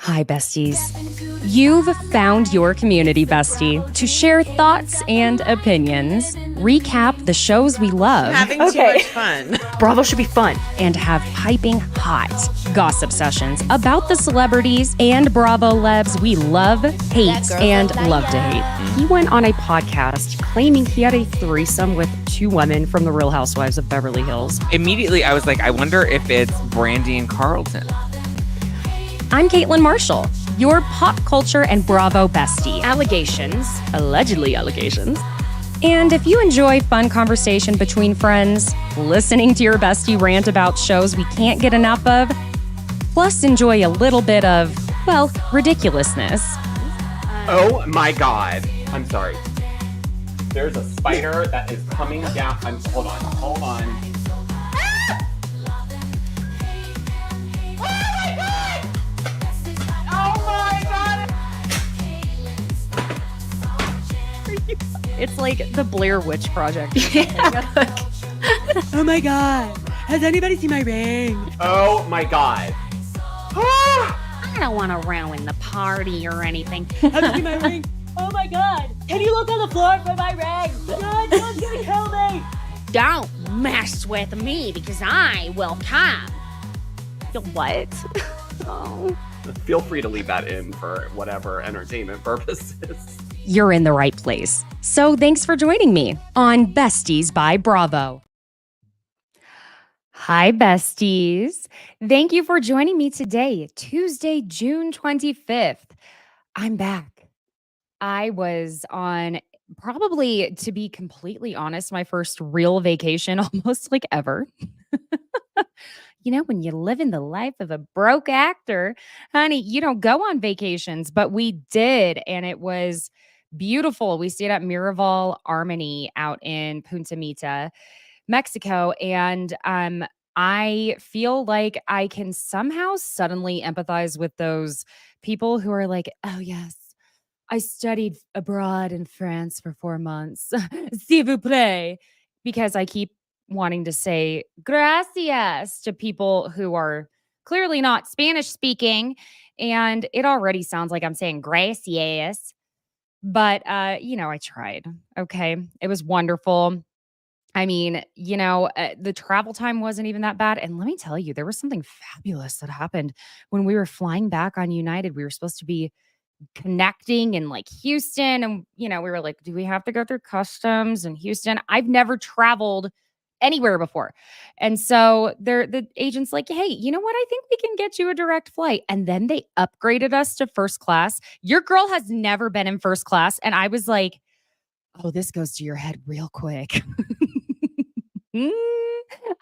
Hi, besties. You've found your community bestie to share thoughts and opinions, recap the shows we love, Having too much fun. Bravo should be fun. and have piping hot gossip sessions about the celebrities and Bravo lebs we love, hate, and love to hate. He went on a podcast claiming he had a threesome with two women from the Real Housewives of Beverly Hills. Immediately, I was like, I wonder if it's Brandy and Carlton. I'm Caitlin Marshall, your pop culture and Bravo bestie. Allegations, allegedly allegations. And if you enjoy fun conversation between friends, listening to your bestie rant about shows we can't get enough of, plus enjoy a little bit of, well, ridiculousness. Oh my God. I'm sorry. There's a spider that is coming down. Hold on. It's like the Blair Witch Project. Oh my God. Has anybody seen my ring? Oh my God. I don't want to ruin the party or anything. Have you seen my ring? Oh my God. Can you look on the floor for my ring? God, Joe's gonna kill me. Don't mess with me because I will come. What? Oh. Feel free to leave that in for whatever entertainment purposes. You're in the right place. So thanks for joining me on Besties by Bravo. Hi, besties. Thank you for joining me today, Tuesday, June 25th. I'm back. I was on probably, to be completely honest, my first real vacation almost like ever. You know, when you live in the life of a broke actor, honey, you don't go on vacations, but we did. And it was beautiful. We stayed at Miraval Armani out in Punta Mita, Mexico. And I feel like I can somehow suddenly empathize with those people who are like, oh, yes, I studied abroad in France for 4 months. S'il vous plaît. Because I keep wanting to say gracias to people who are clearly not Spanish speaking. And it already sounds like I'm saying gracias. But, I tried. Okay. It was wonderful. I mean, the travel time wasn't even that bad. And let me tell you, there was something fabulous that happened when we were flying back on United. We were supposed to be connecting in like Houston. And, we were like, do we have to go through customs in Houston? I've never traveled anywhere before. And so the agent's like, hey, you know what? I think we can get you a direct flight. And then they upgraded us to first class. Your girl has never been in first class. And I was like, oh, this goes to your head real quick.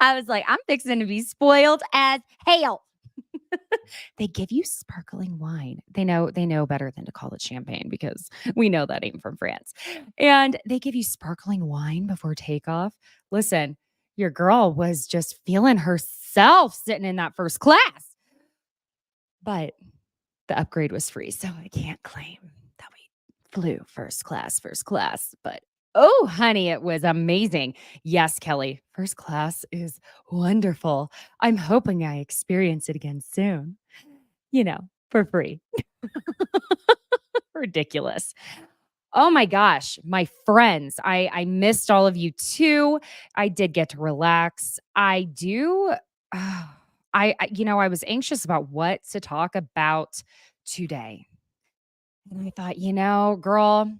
I was like, I'm fixing to be spoiled as hell. They give you sparkling wine. They know better than to call it champagne because we know that ain't from France. And they give you sparkling wine before takeoff. Listen, your girl was just feeling herself sitting in that first class. But the upgrade was free, so I can't claim that we flew first class. But oh, honey, it was amazing. Yes, Kelly, first class is wonderful. I'm hoping I experience it again soon. For free. Ridiculous. Oh my gosh, my friends. I missed all of you too. I did get to relax. I was anxious about what to talk about today. And I thought, girl,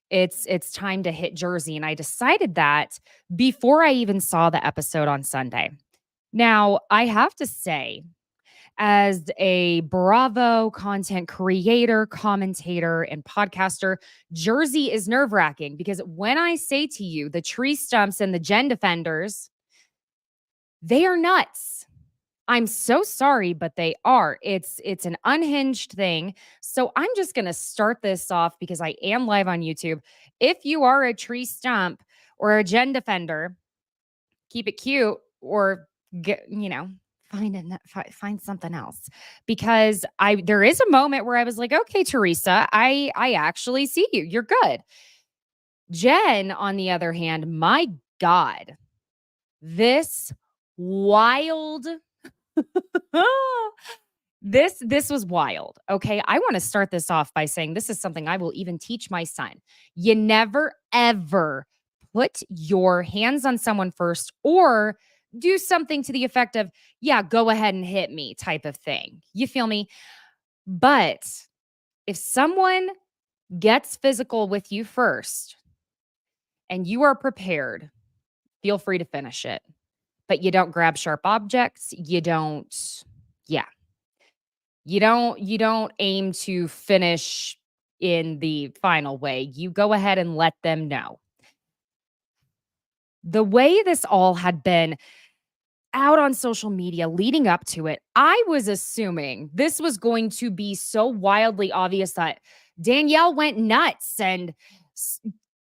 it's time to hit Jersey. And I decided that before I even saw the episode on Sunday. Now, I have to say, as a Bravo content creator, commentator, and podcaster, Jersey is nerve-wracking because when I say to you, the tree stumps and the gen defenders, they are nuts. I'm so sorry, but they are. It's an unhinged thing. So I'm just going to start this off because I am live on YouTube. If you are a tree stump or a gen defender, keep it cute or find something else, because there is a moment where I was like, okay, Teresa, I actually see you. You're good. Jen, on the other hand, my God, this wild This was wild. Okay. I want to start this off by saying this is something I will even teach my son. You never, ever put your hands on someone first or do something to the effect of, yeah, go ahead and hit me type of thing. You feel me? But if someone gets physical with you first and you are prepared, feel free to finish it. But you don't grab sharp objects. Yeah. You don't aim to finish in the final way. You go ahead and let them know. The way this all had been out on social media leading up to it, I was assuming this was going to be so wildly obvious that Danielle went nuts and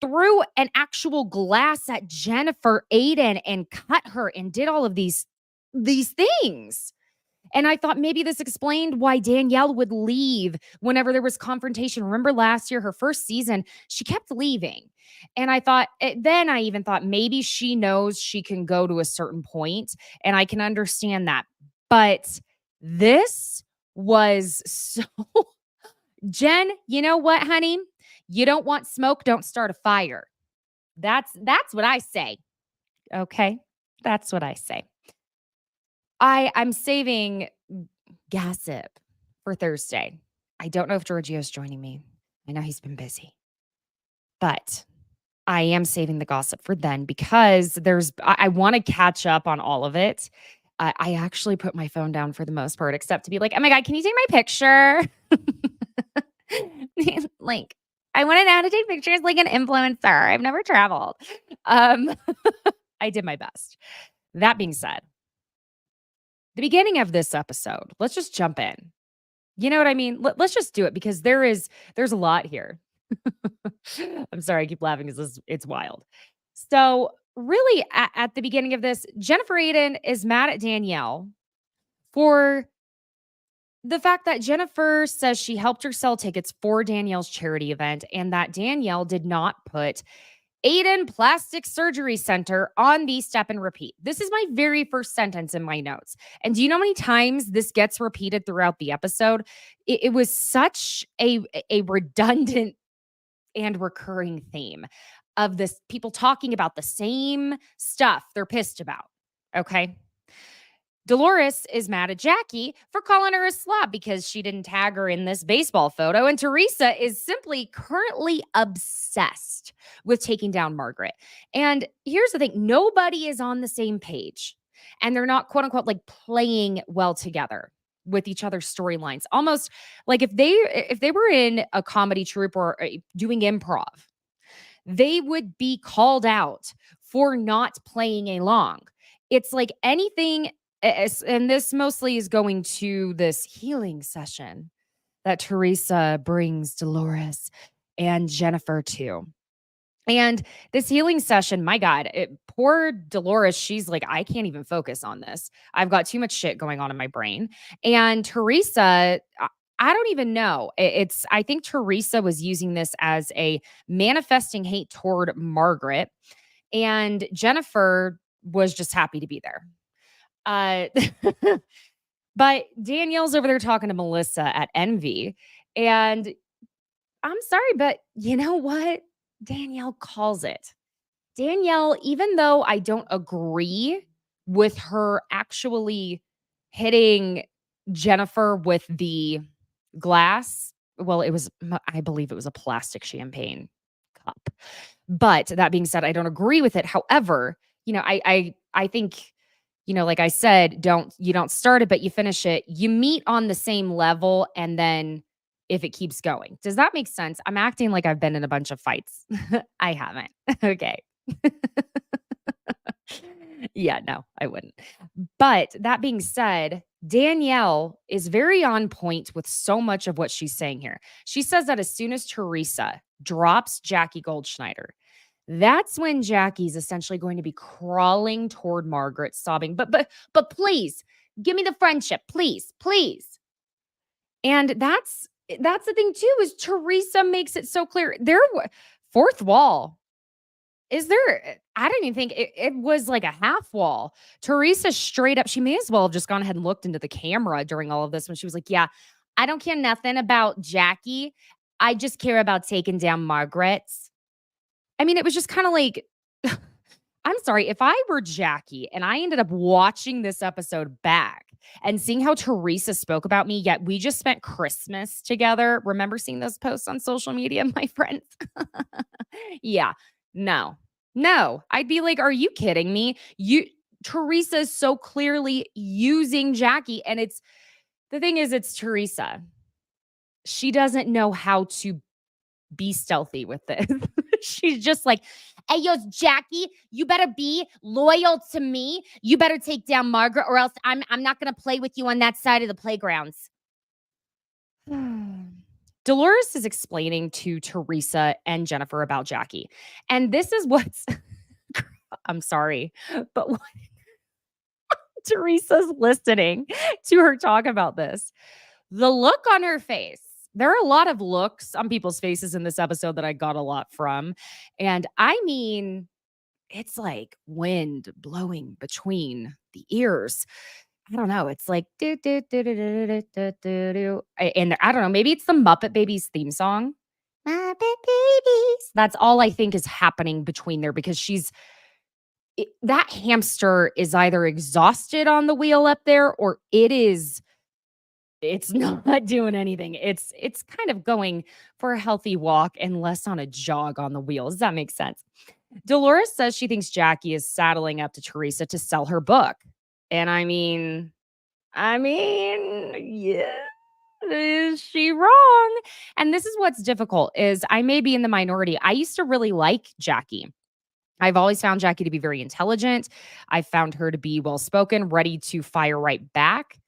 threw an actual glass at Jennifer Aidan and cut her and did all of these things. And I thought maybe this explained why Danielle would leave whenever there was confrontation. Remember last year, her first season, she kept leaving. And I thought, then I even thought maybe she knows she can go to a certain point, and I can understand that. But this was so, Jen, you know what, honey? You don't want smoke, don't start a fire. That's what I say. Okay? That's what I say. I'm saving gossip for Thursday. I don't know if Giorgio's joining me. I know he's been busy. But I am saving the gossip for then because I want to catch up on all of it. I actually put my phone down for the most part, except to be like, oh my God, can you take my picture? Like, I want to know how to take pictures like an influencer. I've never traveled. I did my best. That being said, the beginning of this episode, let's just jump in. You know what I mean? Let's just do it because there's a lot here. I'm sorry, I keep laughing because it's wild. So really at the beginning of this, Jennifer Aidan is mad at Danielle for the fact that Jennifer says she helped her sell tickets for Danielle's charity event and that Danielle did not put Aidan Plastic Surgery Center on the step and repeat. This is my very first sentence in my notes. And do you know how many times this gets repeated throughout the episode? It was such a redundant and recurring theme of this people talking about the same stuff they're pissed about. Okay. Dolores is mad at Jackie for calling her a slob because she didn't tag her in this baseball photo. And Teresa is simply currently obsessed with taking down Margaret. And here's the thing, nobody is on the same page. And they're not, quote unquote, like playing well together with each other's storylines. Almost like if they were in a comedy troupe or doing improv, they would be called out for not playing along. It's like anything. And this mostly is going to this healing session that Teresa brings Dolores and Jennifer to. And this healing session, my God, poor Dolores, she's like, I can't even focus on this. I've got too much shit going on in my brain. And Teresa, I don't even know. I think Teresa was using this as a manifesting hate toward Margaret. And Jennifer was just happy to be there. But Danielle's over there talking to Melissa at Envy. And I'm sorry, but you know what? Danielle calls it. Danielle, even though I don't agree with her actually hitting Jennifer with the glass, well, I believe it was a plastic champagne cup. But that being said, I don't agree with it. However, I think, like I said, you don't start it, but you finish it. You meet on the same level, and then if it keeps going. Does that make sense? I'm acting like I've been in a bunch of fights. I haven't. Okay. Yeah, no, I wouldn't. But that being said, Danielle is very on point with so much of what she's saying here. She says that as soon as Teresa drops Jackie Goldschneider, that's when Jackie's essentially going to be crawling toward Margaret, sobbing, but please, give me the friendship, please, please. And that's the thing too, is Teresa makes it so clear. Their fourth wall Is there I don't even think it was like a half wall. Teresa straight up, she may as well have just gone ahead and looked into the camera during all of this when she was like, "Yeah, I don't care nothing about Jackie. I just care about taking down Margaret's." I mean, it was just kind of like I'm sorry, if I were Jackie and I ended up watching this episode back and seeing how Teresa spoke about me, yet we just spent Christmas together. Remember seeing those posts on social media, my friends? Yeah. No. No. I'd be like, "Are you kidding me? Teresa is so clearly using Jackie." And the thing is, it's Teresa. She doesn't know how to be stealthy with this. She's just like, "Hey, yo, Jackie, you better be loyal to me. You better take down Margaret, or else I'm not gonna play with you on that side of the playgrounds." Dolores is explaining to Teresa and Jennifer about Jackie. And this is what's I'm sorry, but when Teresa's listening to her talk about this, the look on her face. There are a lot of looks on people's faces in this episode that I got a lot from. And I mean, it's like wind blowing between the ears. I don't know. It's like do do do do do do do do do. And I don't know. Maybe it's the Muppet Babies theme song. Muppet Babies. That's all I think is happening between there because that hamster is either exhausted on the wheel up there or it's not doing anything. It's kind of going for a healthy walk and less on a jog on the wheel. Does that make sense? Dolores says she thinks Jackie is saddling up to Teresa to sell her book. And I mean, yeah, is she wrong? And this is what's difficult is I may be in the minority. I used to really like Jackie. I've always found Jackie to be very intelligent. I found her to be well-spoken, ready to fire right back.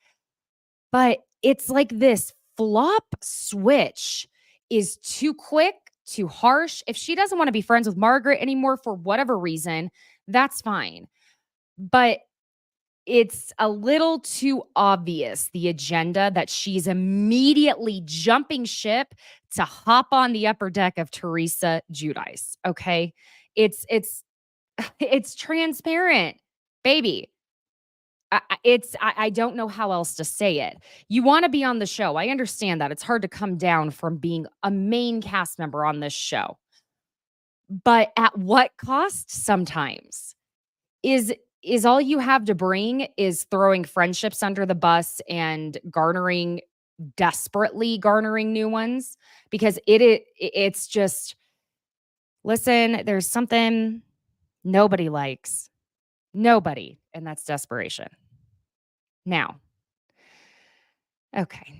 But it's like this flop switch is too quick, too harsh. If she doesn't want to be friends with Margaret anymore for whatever reason, that's fine. But it's a little too obvious, the agenda that she's immediately jumping ship to hop on the upper deck of Teresa Giudice. Okay. It's it's transparent, baby. I don't know how else to say it. You want to be on the show. I understand that. It's hard to come down from being a main cast member on this show. But at what cost sometimes? Is all you have to bring is throwing friendships under the bus and desperately garnering new ones? Because it's just listen, there's something nobody likes. Nobody, and that's desperation. Now, okay.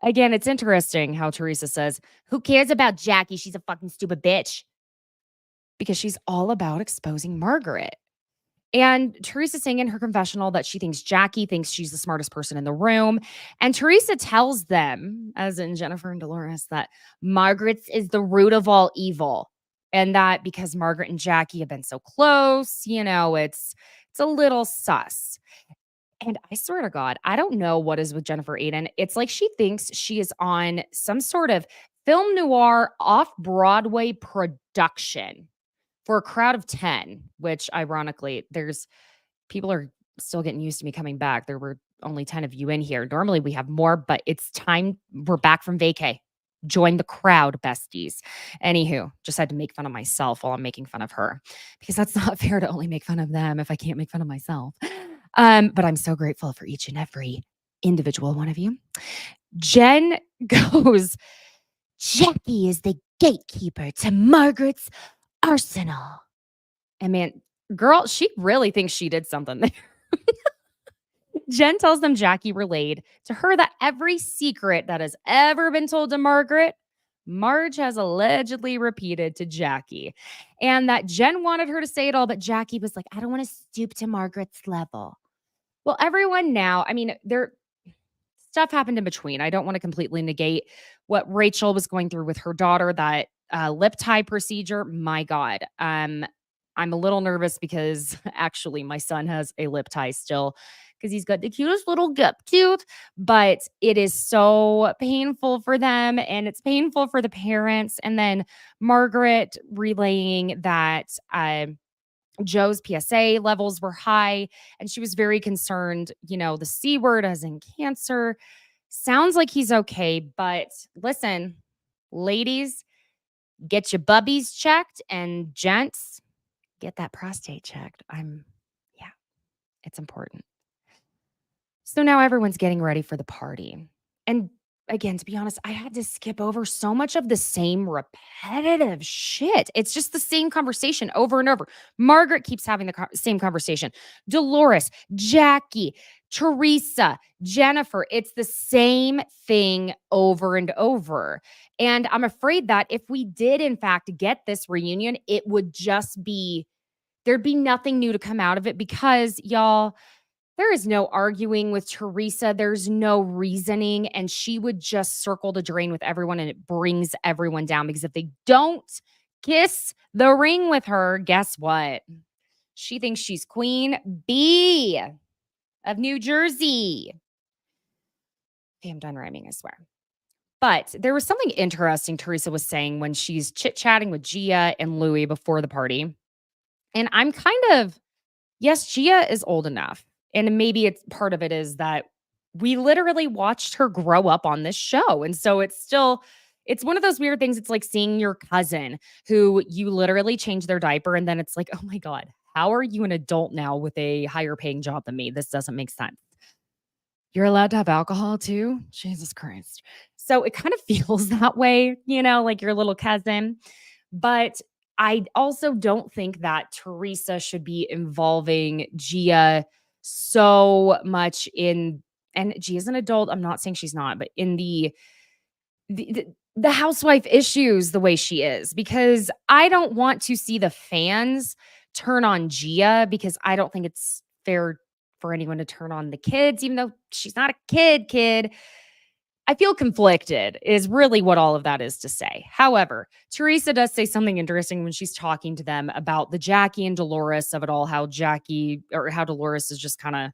Again, it's interesting how Teresa says, "Who cares about Jackie? She's a fucking stupid bitch." Because she's all about exposing Margaret. And Teresa saying in her confessional that she thinks Jackie thinks she's the smartest person in the room. And Teresa tells them, as in Jennifer and Dolores, that Margaret's is the root of all evil. And that because Margaret and Jackie have been so close, it's a little sus. And I swear to God, I don't know what is with Jennifer Aidan. It's like she thinks she is on some sort of film noir off-Broadway production for a crowd of 10, which ironically, people are still getting used to me coming back. There were only 10 of you in here. Normally we have more, but it's time. We're back from vacay. Join the crowd, besties. Anywho, just had to make fun of myself while I'm making fun of her because that's not fair to only make fun of them if I can't make fun of myself. But I'm so grateful for each and every individual one of you. Jen goes, "Jackie is the gatekeeper to Margaret's arsenal." And man, girl, she really thinks she did something there. Jen tells them Jackie relayed to her that every secret that has ever been told to Margaret, Marge has allegedly repeated to Jackie. And that Jen wanted her to say it all, but Jackie was like, "I don't want to stoop to Margaret's level." Well, everyone now, I mean, stuff happened in between. I don't want to completely negate what Rachel was going through with her daughter, that lip tie procedure. My God. I'm a little nervous because actually my son has a lip tie still because he's got the cutest little gap tooth. But it is so painful for them, and it's painful for the parents. And then Margaret relaying that Joe's PSA levels were high, and she was very concerned, the C word as in cancer. Sounds like he's okay, but listen, ladies, get your bubbies checked, and gents, get that prostate checked. Yeah, it's important. So now everyone's getting ready for the party. And again, to be honest, I had to skip over so much of the same repetitive shit. It's just the same conversation over and over. Margaret keeps having the same conversation. Dolores, Jackie, Teresa, Jennifer, it's the same thing over and over. And I'm afraid that if we did, in fact, get this reunion, it would just be, there'd be nothing new to come out of it because, y'all, there is no arguing with Teresa. There's no reasoning. And she would just circle the drain with everyone, and it brings everyone down because if they don't kiss the ring with her, guess what? She thinks she's Queen Bee of New Jersey. Okay, I'm done rhyming, I swear. But there was something interesting Teresa was saying when she's chit-chatting with Gia and Louie before the party. And I'm kind of, yes, Gia is old enough. And maybe it's part of it is that we literally watched her grow up on this show. And so it's one of those weird things. It's like seeing your cousin who you literally change their diaper. And then it's like, oh my God, how are you an adult now with a higher paying job than me? This doesn't make sense. You're allowed to have alcohol too? Jesus Christ. So it kind of feels that way, like your little cousin. But I also don't think that Teresa should be involving Gia so much and Gia's an adult. I'm not saying she's not, but in the housewife issues the way she is, because I don't want to see the fans turn on Gia because I don't think it's fair for anyone to turn on the kids, even though she's not a kid. I feel conflicted is really what all of that is to say. However, Teresa does say something interesting when she's talking to them about the Jackie and Dolores of it all, how Dolores is just kind of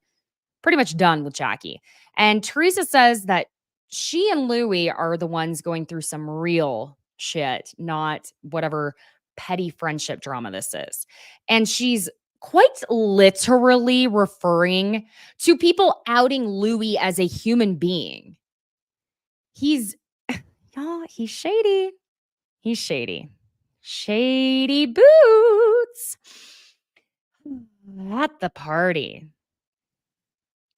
pretty much done with Jackie. And Teresa says that she and Louie are the ones going through some real shit, not whatever petty friendship drama this is. And she's quite literally referring to people outing Louie as a human being. He's shady. He's shady. Shady boots at the party.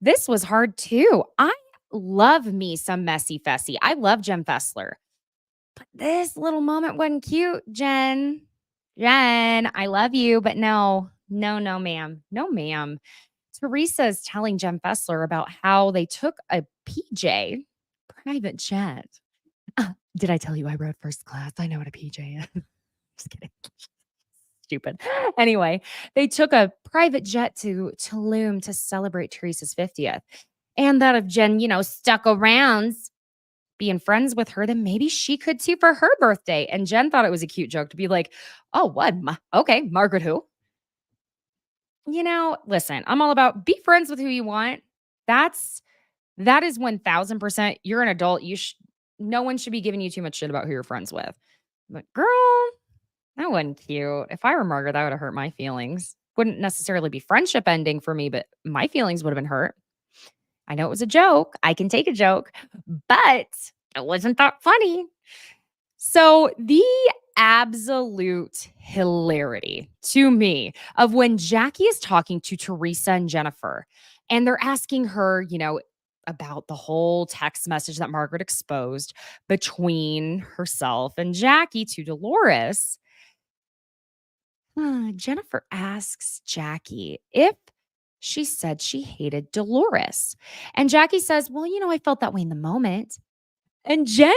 This was hard too. I love me some messy Fessy. I love Jen Fessler. But this little moment wasn't cute, Jen. Jen, I love you, but no, ma'am. No, ma'am. Teresa is telling Jen Fessler about how they took a PJ private jet. Did I tell you I rode first class? I know what a PJ is. Just kidding. Stupid. Anyway, they took a private jet to Tulum to celebrate Teresa's 50th. And that if Jen, stuck around being friends with her, then maybe she could too for her birthday. And Jen thought it was a cute joke to be like, oh, what? Okay, Margaret who? Listen, I'm all about be friends with who you want. That is 1000%. You're an adult. No one should be giving you too much shit about who you're friends with. But girl, that wasn't cute. If I were Margaret, that would have hurt my feelings. Wouldn't necessarily be friendship ending for me, but my feelings would have been hurt. I know it was a joke. I can take a joke, but it wasn't that funny. So the absolute hilarity to me of when Jackie is talking to Teresa and Jennifer, and they're asking her, about the whole text message that Margaret exposed between herself and Jackie to Dolores. Jennifer asks Jackie if she said she hated Dolores. And Jackie says, well, I felt that way in the moment. And Jen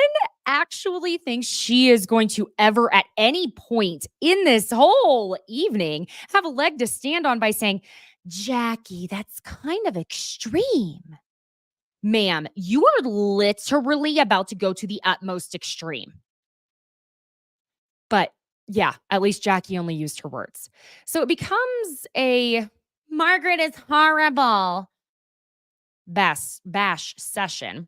actually thinks she is going to ever at any point in this whole evening have a leg to stand on by saying, Jackie, that's kind of extreme. Ma'am, you are literally about to go to the utmost extreme. But yeah, at least Jackie only used her words. So it becomes a Margaret is horrible. bash session.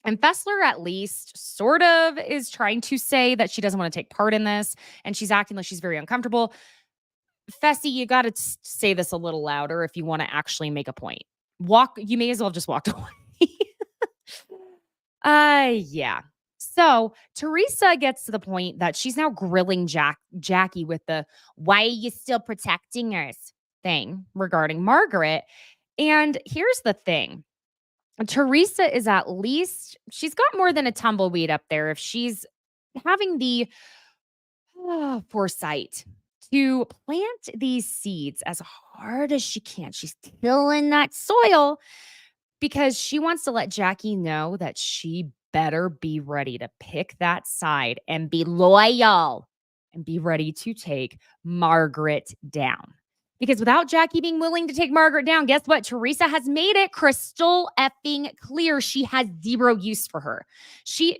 And Fessler at least sort of is trying to say that she doesn't want to take part in this, and she's acting like she's very uncomfortable. Fessy, you got to say this a little louder if you want to actually make a point. You may as well have just walked away. Yeah. So Teresa gets to the point that she's now grilling Jackie with the "why are you still protecting us" thing regarding Margaret. And here's the thing. Teresa is she's got more than a tumbleweed up there if she's having the foresight to plant these seeds as hard as she can. She's tilling that soil because she wants to let Jackie know that she better be ready to pick that side and be loyal and be ready to take Margaret down. Because without Jackie being willing to take Margaret down, guess what? Teresa has made it crystal effing clear she has zero use for her.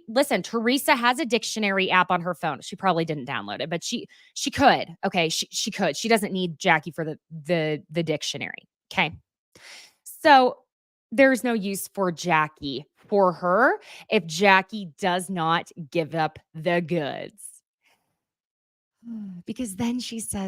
Listen, Teresa has a dictionary app on her phone. She probably didn't download it, but she could. Okay, she could. She doesn't need Jackie for the dictionary. Okay. So there's no use for Jackie for her if Jackie does not give up the goods. Because then Teresa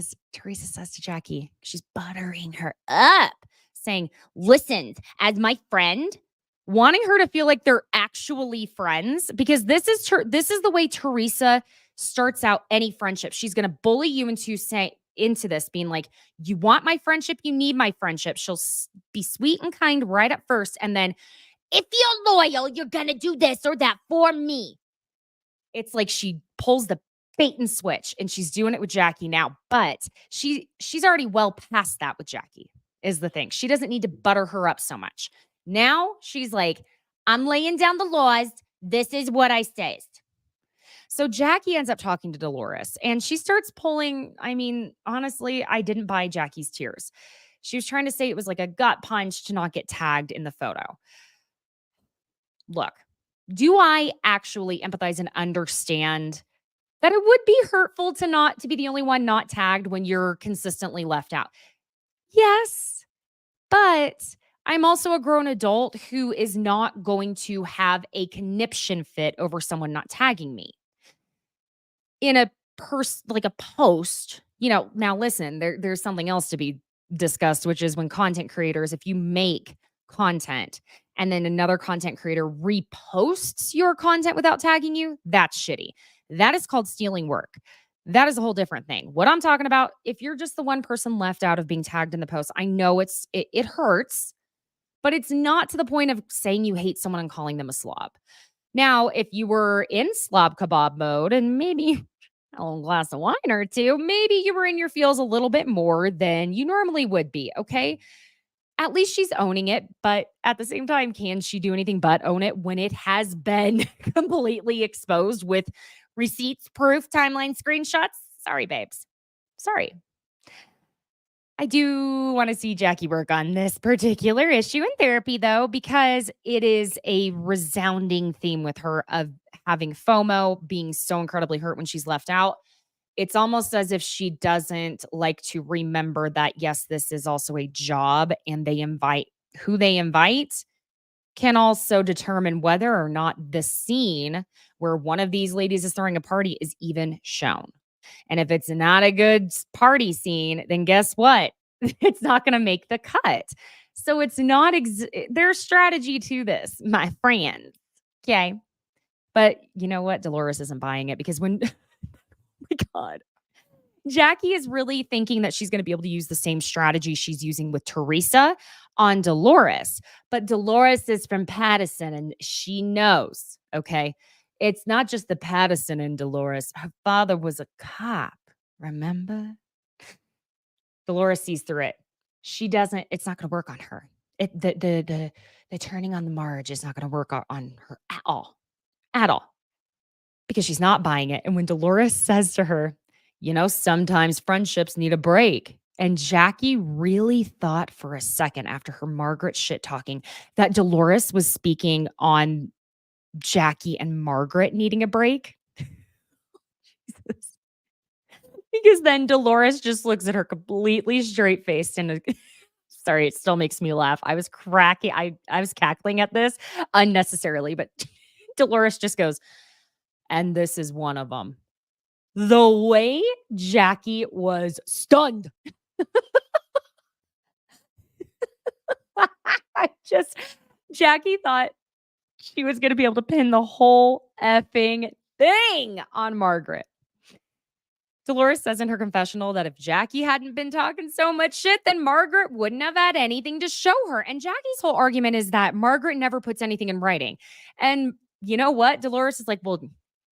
says to Jackie, she's buttering her up, saying, "Listen, as my friend," wanting her to feel like they're actually friends, because this is the way Teresa starts out any friendship. She's going to bully you into this, being like, "You want my friendship, you need my friendship." She'll be sweet and kind right at first, and then, "If you're loyal, you're going to do this or that for me." It's like she pulls the bait and switch, and she's doing it with Jackie now, but she's already well past that with Jackie is the thing. She doesn't need to butter her up so much. Now she's like, "I'm laying down the laws. This is what I say." So Jackie ends up talking to Dolores, and she starts pulling. I mean, honestly, I didn't buy Jackie's tears. She was trying to say it was like a gut punch to not get tagged in the photo. Look, do I actually empathize and understand that it would be hurtful to be the only one not tagged when you're consistently left out? Yes, but I'm also a grown adult who is not going to have a conniption fit over someone not tagging me in a post. Now listen, there's something else to be discussed, which is when content creators, if you make content and then another content creator reposts your content without tagging you, that's shitty. That is called stealing work. That is a whole different thing. What I'm talking about, if you're just the one person left out of being tagged in the post, I know it hurts, but it's not to the point of saying you hate someone and calling them a slob. Now, if you were in slob kebab mode and maybe a glass of wine or two, maybe you were in your feels a little bit more than you normally would be, okay? At least she's owning it, but at the same time, can she do anything but own it when it has been completely exposed with receipts, proof, timeline, screenshots? Sorry, babes. Sorry. I do want to see Jackie work on this particular issue in therapy, though, because it is a resounding theme with her of having FOMO, being so incredibly hurt when she's left out. It's almost as if she doesn't like to remember that, yes, this is also a job, and who they invite can also determine whether or not the scene where one of these ladies is throwing a party is even shown. And if it's not a good party scene, then guess what? It's not going to make the cut. So it's not there's strategy to this, my friend. Okay. But you know what? Dolores isn't buying it because when my God. Jackie is really thinking that she's going to be able to use the same strategy she's using with Teresa on Dolores. But Dolores is from Pattison and she knows, okay? It's not just the Pattison in Dolores. Her father was a cop, remember? Dolores sees through it. It's not going to work on her. The turning on the Marge is not going to work on her at all. At all. Because she's not buying it. And when Dolores says to her, sometimes friendships need a break. And Jackie really thought for a second after her Margaret shit talking that Dolores was speaking on Jackie and Margaret needing a break. Jesus. Because then Dolores just looks at her completely straight-faced and Sorry, it still makes me laugh. I was cracking. I was cackling at this unnecessarily, but Dolores just goes, and this is one of them. The way Jackie was stunned. Jackie thought she was going to be able to pin the whole effing thing on Margaret. Dolores says in her confessional that if Jackie hadn't been talking so much shit, then Margaret wouldn't have had anything to show her. And Jackie's whole argument is that Margaret never puts anything in writing. And you know what? Dolores is like, well,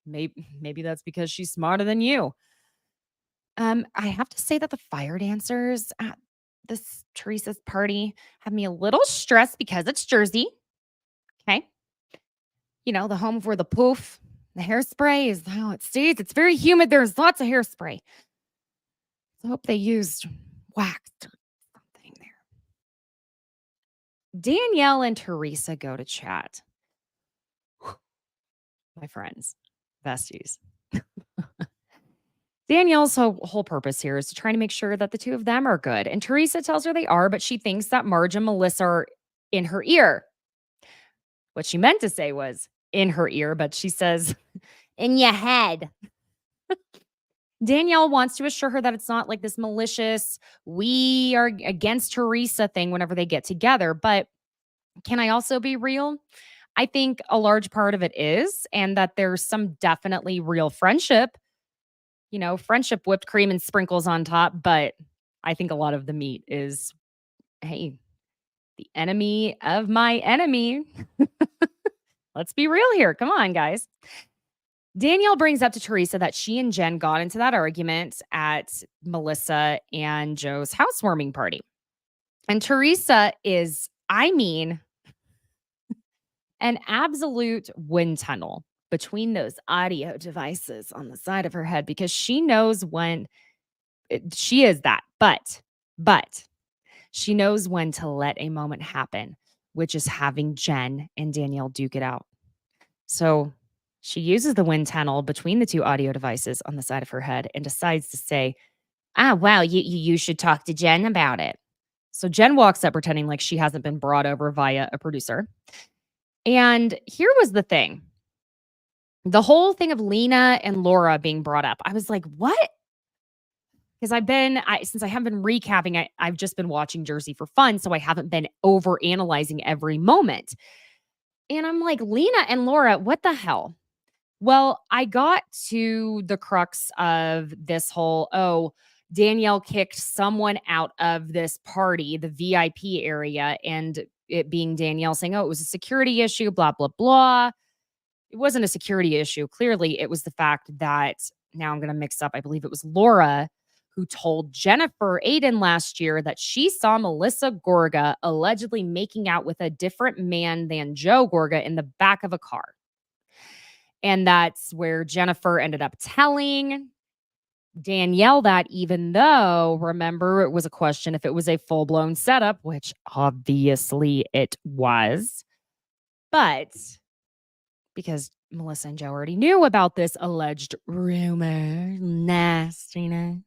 maybe that's because she's smarter than you. I have to say that the fire dancers at this Teresa's party have me a little stressed because it's Jersey. Okay. You know, the home of where the poof, the hairspray is how it stays. It's very humid. There's lots of hairspray. I hope they used wax or something there. Danielle and Teresa go to chat. My friends, besties. Danielle's whole purpose here is to try to make sure that the two of them are good. And Teresa tells her they are, but she thinks that Marge and Melissa are in her ear. What she meant to say was in her ear, but she says, in your head. Danielle wants to assure her that it's not like this malicious, we are against Teresa thing whenever they get together. But can I also be real? I think a large part of it is, and that there's some definitely real friendship. You know, friendship, whipped cream and sprinkles on top. But I think a lot of the meat is, hey, the enemy of my enemy. Let's be real here. Come on, guys. Danielle brings up to Teresa that she and Jen got into that argument at Melissa and Joe's housewarming party. And Teresa is, an absolute wind tunnel between those audio devices on the side of her head, because she knows when she is that, but she knows when to let a moment happen, which is having Jen and Danielle duke it out. So she uses the wind tunnel between the two audio devices on the side of her head and decides to say, wow, you should talk to Jen about it. So Jen walks up pretending like she hasn't been brought over via a producer. And here was the thing. The whole thing of Lena and Laura being brought up, I was like, what? Because since I haven't been recapping, I've just been watching Jersey for fun, so I haven't been over analyzing every moment. And I'm like, Lena and Laura, what the hell? Well, I got to the crux of this whole, Danielle kicked someone out of this party, the VIP area, and it being Danielle saying, it was a security issue, blah, blah, blah. It wasn't a security issue. Clearly, it was the fact that, now I'm going to mix up, I believe it was Laura who told Jennifer Aidan last year that she saw Melissa Gorga allegedly making out with a different man than Joe Gorga in the back of a car. And that's where Jennifer ended up telling Danielle that, even though, remember, it was a question if it was a full-blown setup, which obviously it was. But because Melissa and Joe already knew about this alleged rumor, nastiness.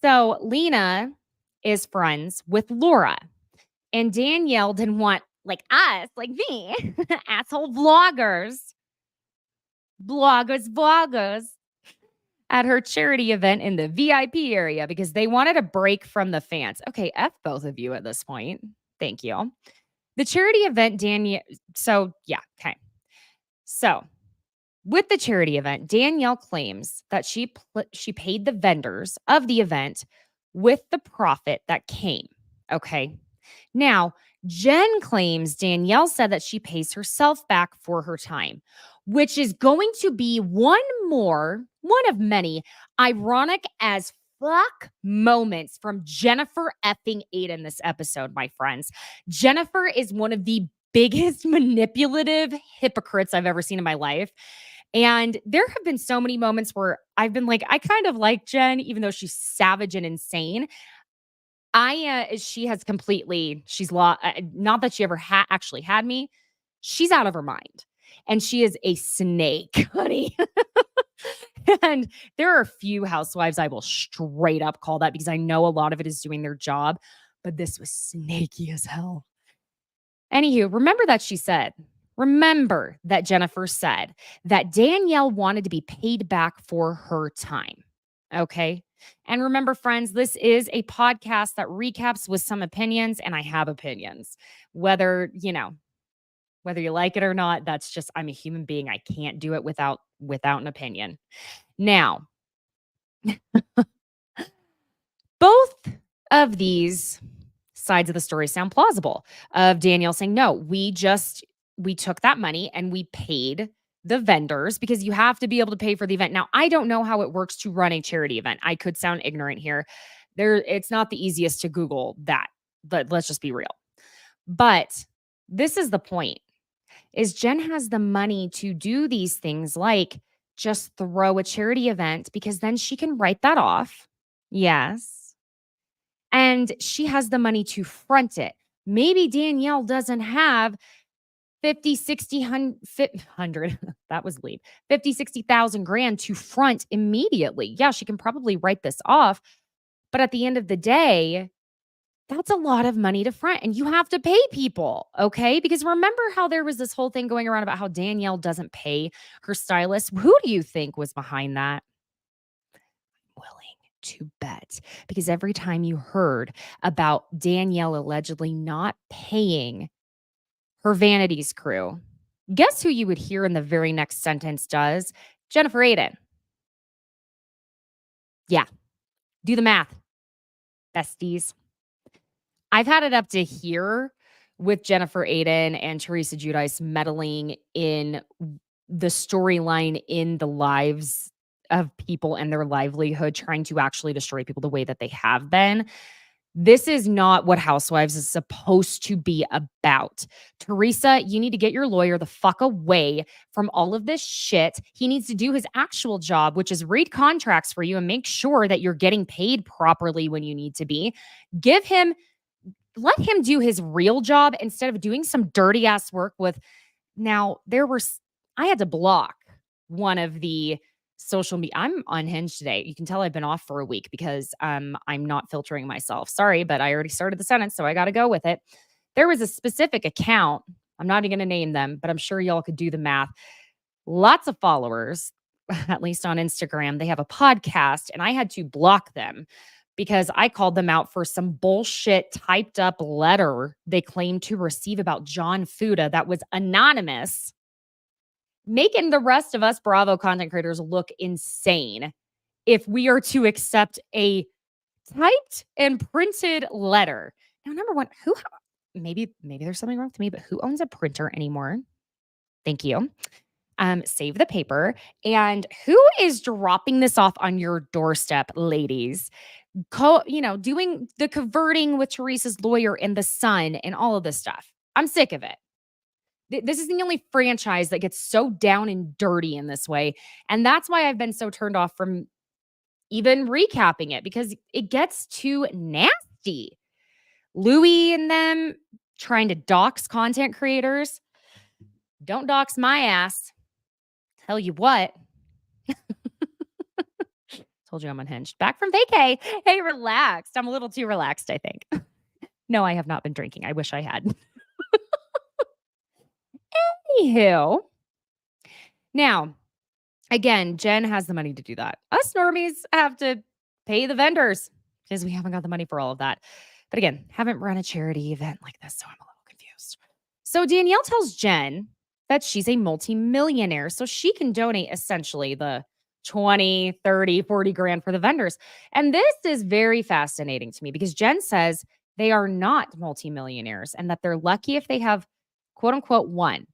So Lena is friends with Laura. And Danielle didn't want, like us, like me, asshole vloggers at her charity event in the VIP area because they wanted a break from the fans. Okay, F both of you at this point. Thank you. The charity event, So with the charity event, Danielle claims that she paid the vendors of the event with the profit that came. Okay. Now, Jen claims Danielle said that she pays herself back for her time, which is going to be one of many ironic as fuck moments from Jennifer effing Aidan this episode, my friends. Jennifer is one of the biggest manipulative hypocrites I've ever seen in my life. And there have been so many moments where I've been like, I kind of like Jen, even though she's savage and insane. She's not that she ever actually had me. She's out of her mind. And she is a snake, honey. And there are a few housewives I will straight up call that because I know a lot of it is doing their job. but this was snaky as hell. Anywho, remember that Jennifer said that Danielle wanted to be paid back for her time. Okay. And remember, friends, this is a podcast that recaps with some opinions, and I have opinions. Whether you like it or not, that's just, I'm a human being. I can't do it without an opinion. Now, both of these sides of the story sound plausible. Of Danielle saying, no, we took that money and we paid the vendors because you have to be able to pay for the event. Now, I don't know how it works to run a charity event. I could sound ignorant here. It's not the easiest to Google that, but let's just be real. But this is the point, is Jen has the money to do these things, like just throw a charity event, because then she can write that off. Yes. And she has the money to front it. Maybe Danielle doesn't have 50, 60, 100, that was lead, 50, 60,000 grand to front immediately. Yeah, she can probably write this off. But at the end of the day, that's a lot of money to front, and you have to pay people, okay? Because remember how there was this whole thing going around about how Danielle doesn't pay her stylist? Who do you think was behind that? I'm willing to bet, because every time you heard about Danielle allegedly not paying her Vanities crew, guess who you would hear in the very next sentence does? Jennifer Aidan. Yeah, do the math, besties. I've had it up to here with Jennifer Aidan and Teresa Giudice meddling in the storyline in the lives of people and their livelihood, trying to actually destroy people the way that they have been. This is not what Housewives is supposed to be about. Teresa, you need to get your lawyer the fuck away from all of this shit. He needs to do his actual job, which is read contracts for you and make sure that you're getting paid properly when you need to be. Let him do his real job instead of doing some dirty ass work with. Now, I had to block one of the social media. I'm unhinged today. You can tell I've been off for a week because I'm not filtering myself. Sorry, but I already started the sentence, so I got to go with it. There was a specific account. I'm not even going to name them, but I'm sure y'all could do the math. Lots of followers, at least on Instagram. They have a podcast, and I had to block them because I called them out for some bullshit typed up letter they claimed to receive about John Fuda that was anonymous, making the rest of us Bravo content creators look insane if we are to accept a typed and printed letter. Now, number one, maybe there's something wrong with me, but who owns a printer anymore? Thank you. Save the paper. And who is dropping this off on your doorstep, ladies? Doing the converting with Teresa's lawyer and the Sun and all of this stuff. I'm sick of it. This is the only franchise that gets so down and dirty in this way. And that's why I've been so turned off from even recapping it, because it gets too nasty. Louis and them trying to dox content creators. Don't dox my ass. Tell you what. Told you I'm unhinged. Back from vacay. Hey, relaxed. I'm a little too relaxed, I think. No, I have not been drinking. I wish I had. Anywho. Now, again, Jen has the money to do that. Us normies have to pay the vendors because we haven't got the money for all of that. But again, haven't run a charity event like this, so I'm a little confused. So Danielle tells Jen that she's a multimillionaire, so she can donate essentially the 20, 30, 40 grand for the vendors. And this is very fascinating to me because Jen says they are not multimillionaires and that they're lucky if they have quote unquote one.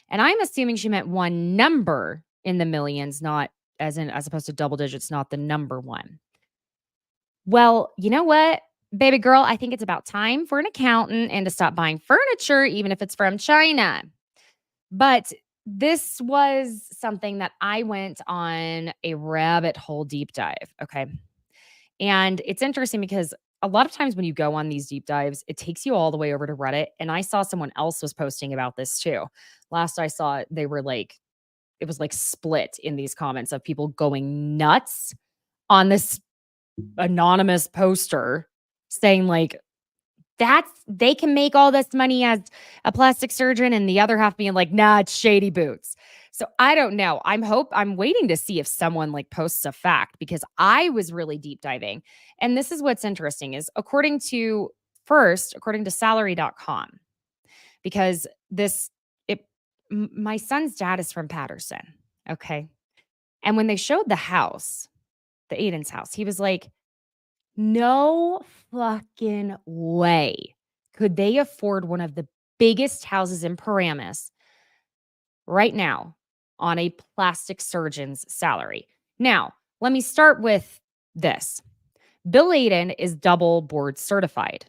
And I'm assuming she meant one number in the millions, not as opposed to double digits, not the number one. Well, you know what, baby girl, I think it's about time for an accountant and to stop buying furniture, even if it's from China. But this was something that I went on a rabbit hole deep dive. Okay. And it's interesting because a lot of times when you go on these deep dives, it takes you all the way over to Reddit. And I saw someone else was posting about this too. Last I saw it, it was like split in these comments of people going nuts on this anonymous poster saying like, They can make all this money as a plastic surgeon, and the other half being like, nah, it's shady boots. So I don't know. I'm waiting to see if someone like posts a fact, because I was really deep diving. And this is what's interesting is according to salary.com, because my son's dad is from Patterson. Okay. And when they showed the house, the Aidan's house, he was like, no fucking way could they afford one of the biggest houses in Paramus right now on a plastic surgeon's salary. Now, let me start with this. Bill Aidan is double board certified.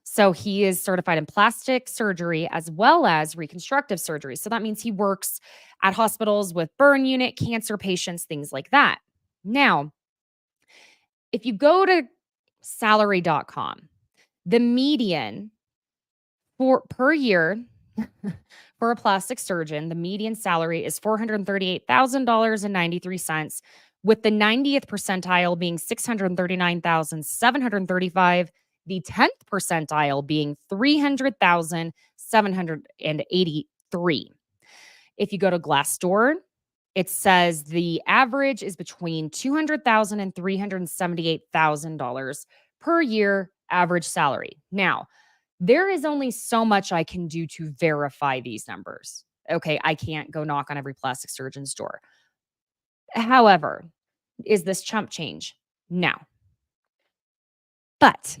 So he is certified in plastic surgery as well as reconstructive surgery. So that means he works at hospitals with burn unit, cancer patients, things like that. Now, if you go to salary.com, the median per year for a plastic surgeon, the median salary is $438,000.93, with the 90th percentile being $639,735, the 10th percentile being $300,783. If you go to Glassdoor, it says the average is between $200,000 and $378,000 per year average salary. Now, there is only so much I can do to verify these numbers. Okay, I can't go knock on every plastic surgeon's door. However, is this chump change? No. But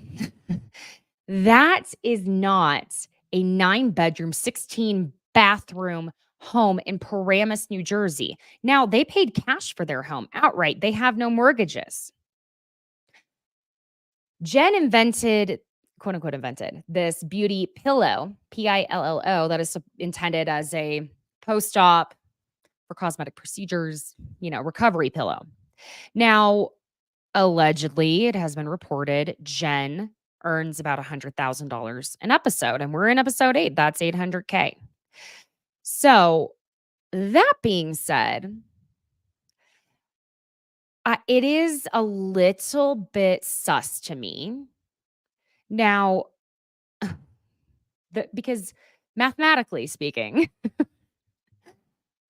that is not a 9-bedroom, 16-bathroom home in Paramus, New Jersey. Now, they paid cash for their home outright. They have no mortgages. Jen invented, quote unquote, invented this beauty pillow, Pillo, that is intended as a post-op for cosmetic procedures, recovery pillow. Now, allegedly, it has been reported Jen earns about $100,000 an episode, and we're in episode 8. That's $800K. So that being said, it is a little bit sus to me. Now, because mathematically speaking,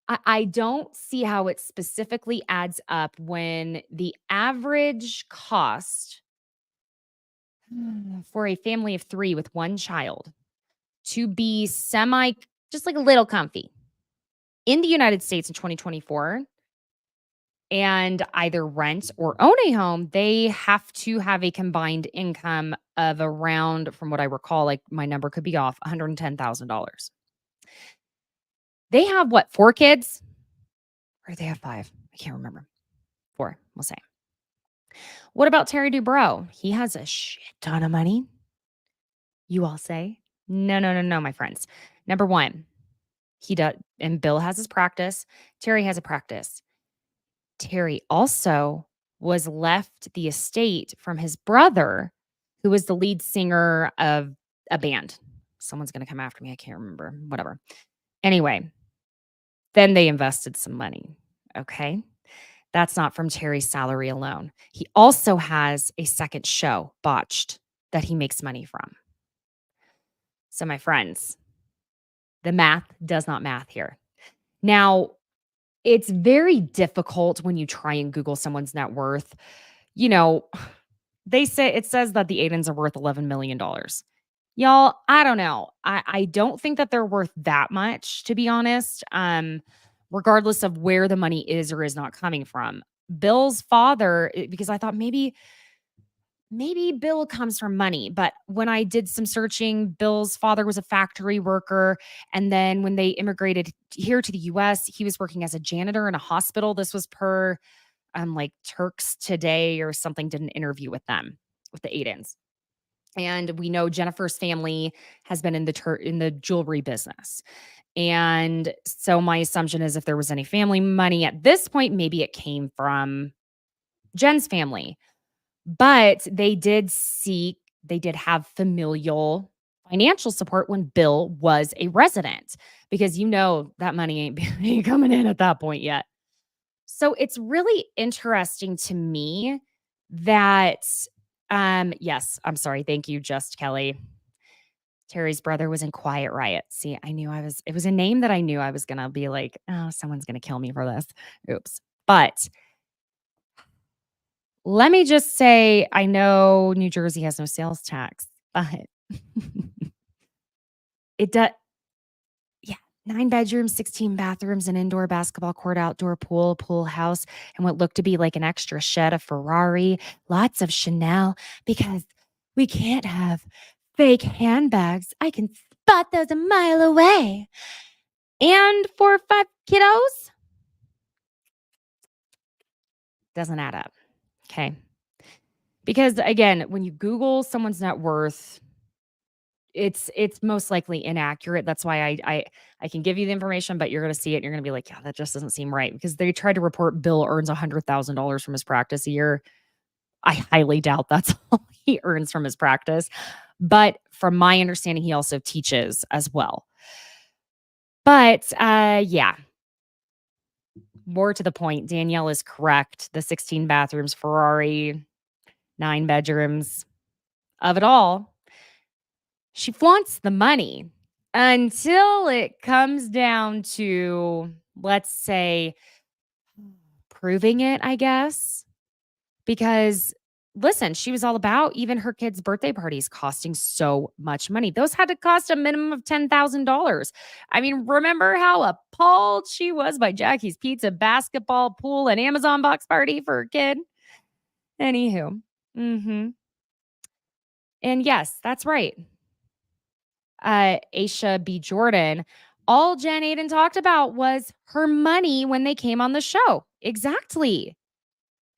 I don't see how it specifically adds up when the average cost for a family of 3 with 1 child to be just like a little comfy in the United States in 2024 and either rent or own a home, they have to have a combined income of around, from what I recall, like my number could be off, $110,000. They have 4 kids? Or they have 5? I can't remember. 4, we'll say. What about Terry Dubrow? He has a shit ton of money. You all say? No, my friends. Number 1, he does, and Bill has his practice. Terry has a practice. Terry also was left the estate from his brother, who was the lead singer of a band. Someone's going to come after me. I can't remember. Whatever. Anyway, then they invested some money. Okay. That's not from Terry's salary alone. He also has a second show, Botched, that he makes money from. So, my friends, the math does not math here. Now, it's very difficult when you try and Google someone's net worth. It says that the Aidens are worth $11 million. Y'all, I don't know. I don't think that they're worth that much, to be honest, regardless of where the money is or is not coming from. Bill's father, because I thought maybe Bill comes from money. But when I did some searching, Bill's father was a factory worker. And then when they immigrated here to the US, he was working as a janitor in a hospital. This was per like Turks Today or something, did an interview with them, with the Aidens. And we know Jennifer's family has been in the jewelry business. And so my assumption is if there was any family money at this point, maybe it came from Jen's family. But they did have familial financial support when Bill was a resident, because that money ain't coming in at that point yet. So it's really interesting to me that, yes, I'm sorry. Thank you, Just Kelly. Terry's brother was in Quiet Riot. See, it was a name that I knew I was going to be like, oh, someone's going to kill me for this. Oops. But let me just say, I know New Jersey has no sales tax, but it does. Yeah. 9 bedrooms, 16 bathrooms, an indoor basketball court, outdoor pool house, and what looked to be like an extra shed, a Ferrari, lots of Chanel, because we can't have fake handbags. I can spot those a mile away. And 4 or 5 kiddos? Doesn't add up. Okay. Because again, when you Google someone's net worth, it's most likely inaccurate. That's why I can give you the information, but you're going to see it and you're going to be like, yeah, that just doesn't seem right. Because they tried to report Bill earns $100,000 from his practice a year. I highly doubt that's all he earns from his practice. But from my understanding, he also teaches as well. But yeah. More to the point, Danielle is correct. The 16 bathrooms, Ferrari, 9 bedrooms, of it all. She flaunts the money until it comes down to, let's say, proving it, I guess. Because listen, she was all about even her kids' birthday parties costing so much money. Those had to cost a minimum of $10,000. I mean, remember how appalled she was by Jackie's Pizza, basketball, pool, and Amazon box party for her kid? Anywho. And yes, that's right. Aisha B. Jordan, all Jen Aidan talked about was her money when they came on the show. Exactly.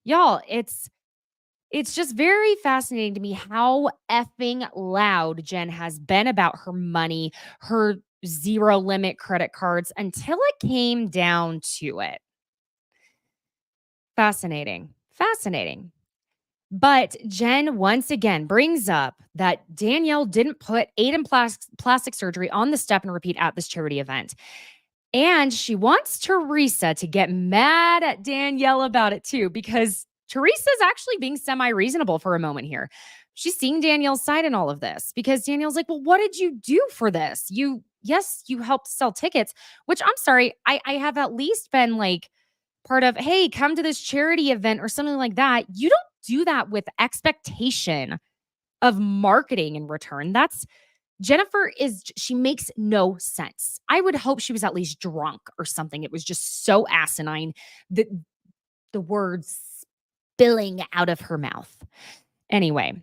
Y'all, it's just very fascinating to me how effing loud Jen has been about her money, her zero limit credit cards until it came down to it. Fascinating. But Jen once again brings up that Danielle didn't put Aidan plastic surgery on the step and repeat at this charity event. And she wants Teresa to get mad at Danielle about it too, because Teresa's actually being semi-reasonable for a moment here. She's seeing Danielle's side in all of this because Danielle's like, well, what did you do for this? You helped sell tickets, which I'm sorry, I have at least been like part of, hey, come to this charity event or something like that. You don't do that with expectation of marketing in return. She makes no sense. I would hope she was at least drunk or something. It was just so asinine that the words spilling out of her mouth. Anyway,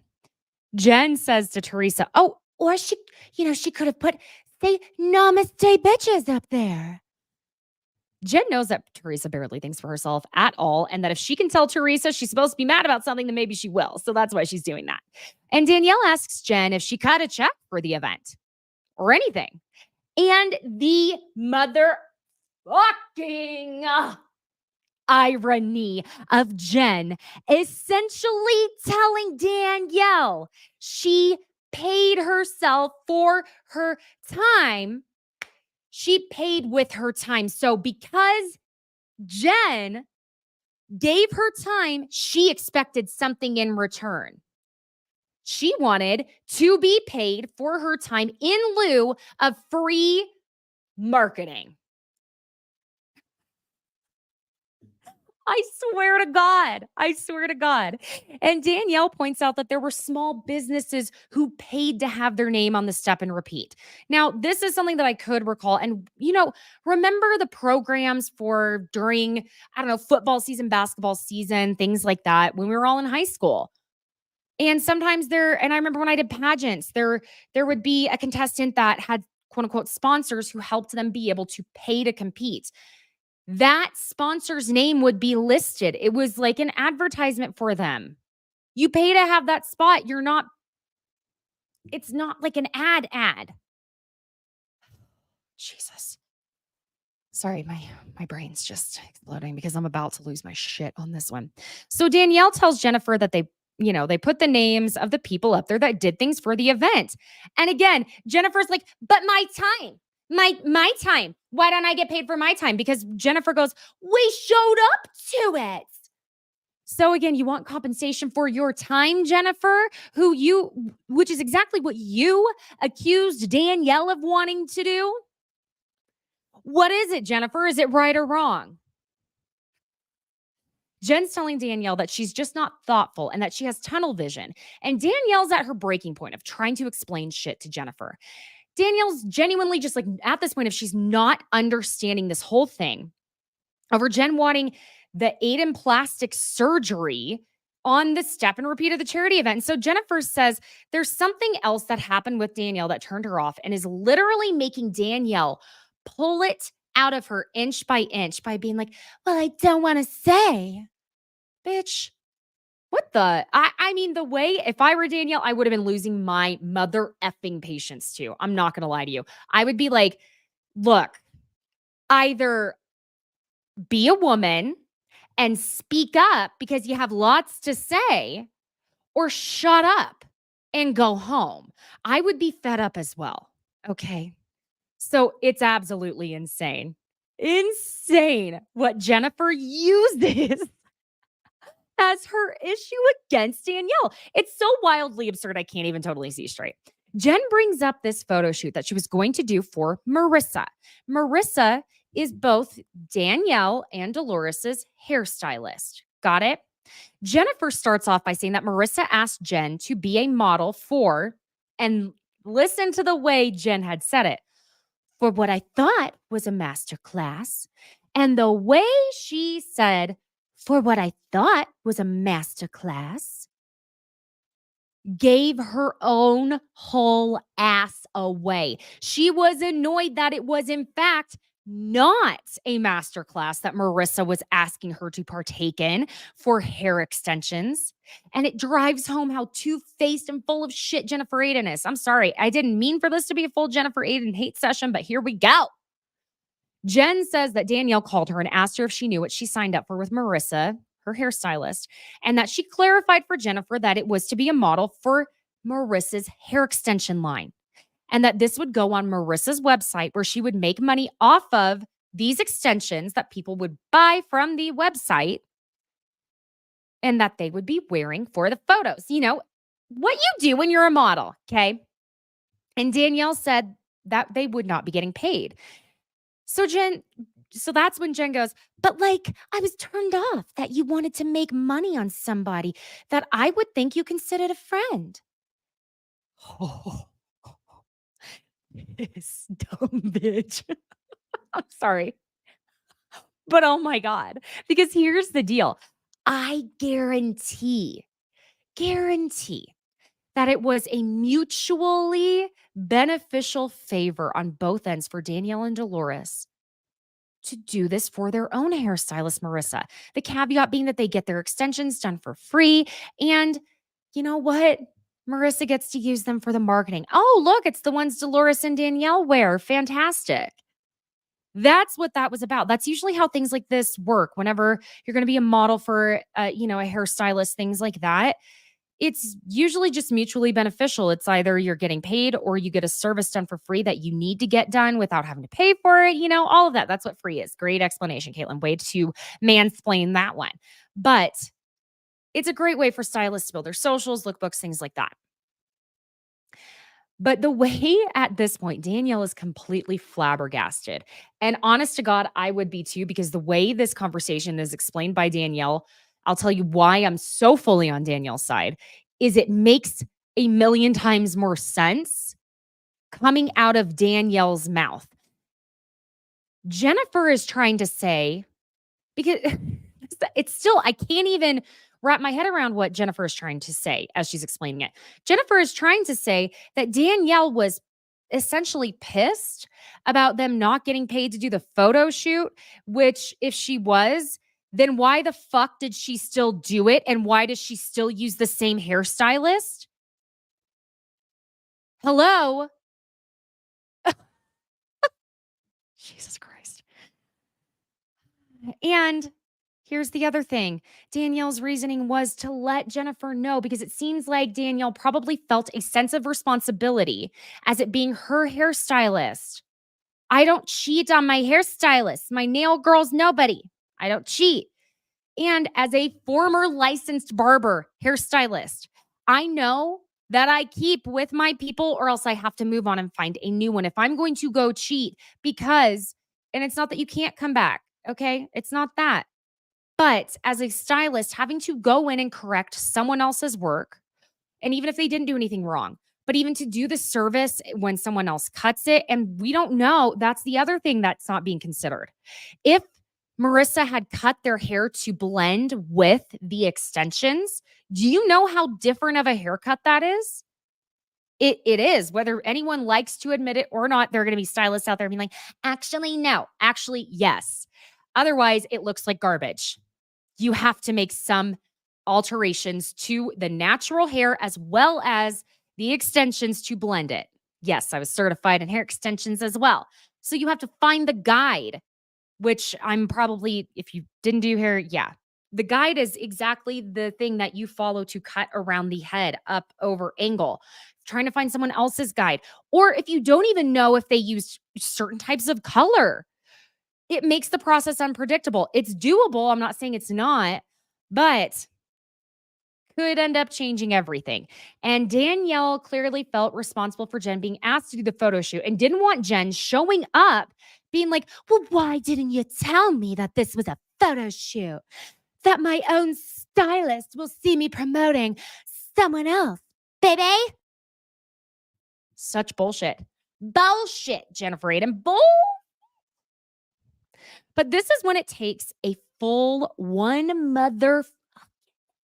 Jen says to Teresa, oh, or she could have put, say, namaste bitches up there. Jen knows that Teresa barely thinks for herself at all, and that if she can tell Teresa she's supposed to be mad about something, then maybe she will. So that's why she's doing that. And Danielle asks Jen if she cut a check for the event or anything. And the motherfucking irony of Jen essentially telling Danielle she paid herself for her time. She paid with her time. So because Jen gave her time, she expected something in return. She wanted to be paid for her time in lieu of free marketing. I swear to God. And Danielle points out that there were small businesses who paid to have their name on the step and repeat. Now, this is something that I could recall. And, remember the programs for during, football season, basketball season, things like that when we were all in high school. And sometimes and I remember when I did pageants, there would be a contestant that had quote unquote sponsors who helped them be able to pay to compete. That sponsor's name would be listed. It was like an advertisement for them. You pay to have that spot. It's not like an ad. Jesus. Sorry, my brain's just exploding because I'm about to lose my shit on this one. So Danielle tells Jennifer that they put the names of the people up there that did things for the event. And again, Jennifer's like, but my time. My time. Why don't I get paid for my time? Because Jennifer goes, we showed up to it. So again, you want compensation for your time, Jennifer, which is exactly what you accused Danielle of wanting to do. What is it, Jennifer? Is it right or wrong? Jen's telling Danielle that she's just not thoughtful and that she has tunnel vision. And Danielle's at her breaking point of trying to explain shit to Jennifer. Danielle's genuinely just like at this point, if she's not understanding this whole thing over Jen wanting the Aidan plastic surgery on the step and repeat of the charity event. And so Jennifer says there's something else that happened with Danielle that turned her off and is literally making Danielle pull it out of her inch by inch by being like, well, I don't want to say. Bitch, what the? I mean, the way, if I were Danielle, I would have been losing my mother effing patience too. I'm not going to lie to you. I would be like, look, either be a woman and speak up because you have lots to say, or shut up and go home. I would be fed up as well. Okay. So it's absolutely insane. Insane what Jennifer uses as her issue against Danielle. It's so wildly absurd. I can't even totally see straight. Jen brings up this photo shoot that she was going to do for Marissa. Marissa is both Danielle and Dolores's hairstylist. Got it? Jennifer starts off by saying that Marissa asked Jen to be a model for, and listen to the way Jen had said it, for what I thought was a master class. And the way she said, for what I thought was a master class, gave her own whole ass away. She was annoyed that it was, in fact, not a master class that Marissa was asking her to partake in for hair extensions. And it drives home how two-faced and full of shit Jennifer Aidan is. I'm sorry. I didn't mean for this to be a full Jennifer Aidan hate session, but here we go. Jen says that Danielle called her and asked her if she knew what she signed up for with Marissa, her hairstylist, and that she clarified for Jennifer that it was to be a model for Marissa's hair extension line, and that this would go on Marissa's website where she would make money off of these extensions that people would buy from the website and that they would be wearing for the photos. You know, what you do when you're a model, okay? And Danielle said that they would not be getting paid. So that's when Jen goes, but like, I was turned off that you wanted to make money on somebody that I would think you considered a friend. Oh, this dumb bitch. I'm sorry. But oh my God, because here's the deal. I guarantee that it was a mutually beneficial favor on both ends for Danielle and Dolores to do this for their own hairstylist, Marissa. The caveat being that they get their extensions done for free. And you know what? Marissa gets to use them for the marketing. Oh, look, it's the ones Dolores and Danielle wear. Fantastic. That's what that was about. That's usually how things like this work. Whenever you're going to be a model for, a hairstylist, things like that, it's usually just mutually beneficial. It's either you're getting paid or you get a service done for free that you need to get done without having to pay for it. All of that. That's what free is. Great explanation, Caitlin. Way to mansplain that one. But it's a great way for stylists to build their socials, lookbooks, things like that. But the way at this point, Danielle is completely flabbergasted. And honest to God, I would be too, because the way this conversation is explained by Danielle, I'll tell you why I'm so fully on Danielle's side, is it makes a million times more sense coming out of Danielle's mouth. Jennifer is trying to say, because it's still, I can't even wrap my head around what Jennifer is trying to say as she's explaining it. Jennifer is trying to say that Danielle was essentially pissed about them not getting paid to do the photo shoot, which if she was, then why the fuck did she still do it? And why does she still use the same hairstylist? Hello? Jesus Christ. And here's the other thing. Danielle's reasoning was to let Jennifer know, because it seems like Danielle probably felt a sense of responsibility as it being her hairstylist. I don't cheat on my hairstylist. My nail girl's nobody. I don't cheat. And as a former licensed barber, hairstylist, I know that I keep with my people or else I have to move on and find a new one if I'm going to go cheat because, and it's not that you can't come back, okay? It's not that. But as a stylist, having to go in and correct someone else's work, and even if they didn't do anything wrong, but even to do the service when someone else cuts it, and we don't know, that's the other thing that's not being considered. If Marissa had cut their hair to blend with the extensions, do you know how different of a haircut that is? It is. Whether anyone likes to admit it or not, there are going to be stylists out there being like, actually, no. Actually, yes. Otherwise, it looks like garbage. You have to make some alterations to the natural hair as well as the extensions to blend it. Yes, I was certified in hair extensions as well. So you have to find the guide, which I'm probably, if you didn't do hair, yeah. The guide is exactly the thing that you follow to cut around the head, up, over, angle. Trying to find someone else's guide. Or if you don't even know if they use certain types of color, it makes the process unpredictable. It's doable. I'm not saying it's not, but could end up changing everything. And Danielle clearly felt responsible for Jen being asked to do the photo shoot and didn't want Jen showing up being like, well, why didn't you tell me that this was a photo shoot? That my own stylist will see me promoting someone else, baby. Such bullshit. Bullshit, Jennifer Aidan. Bull. But this is when it takes a full one mother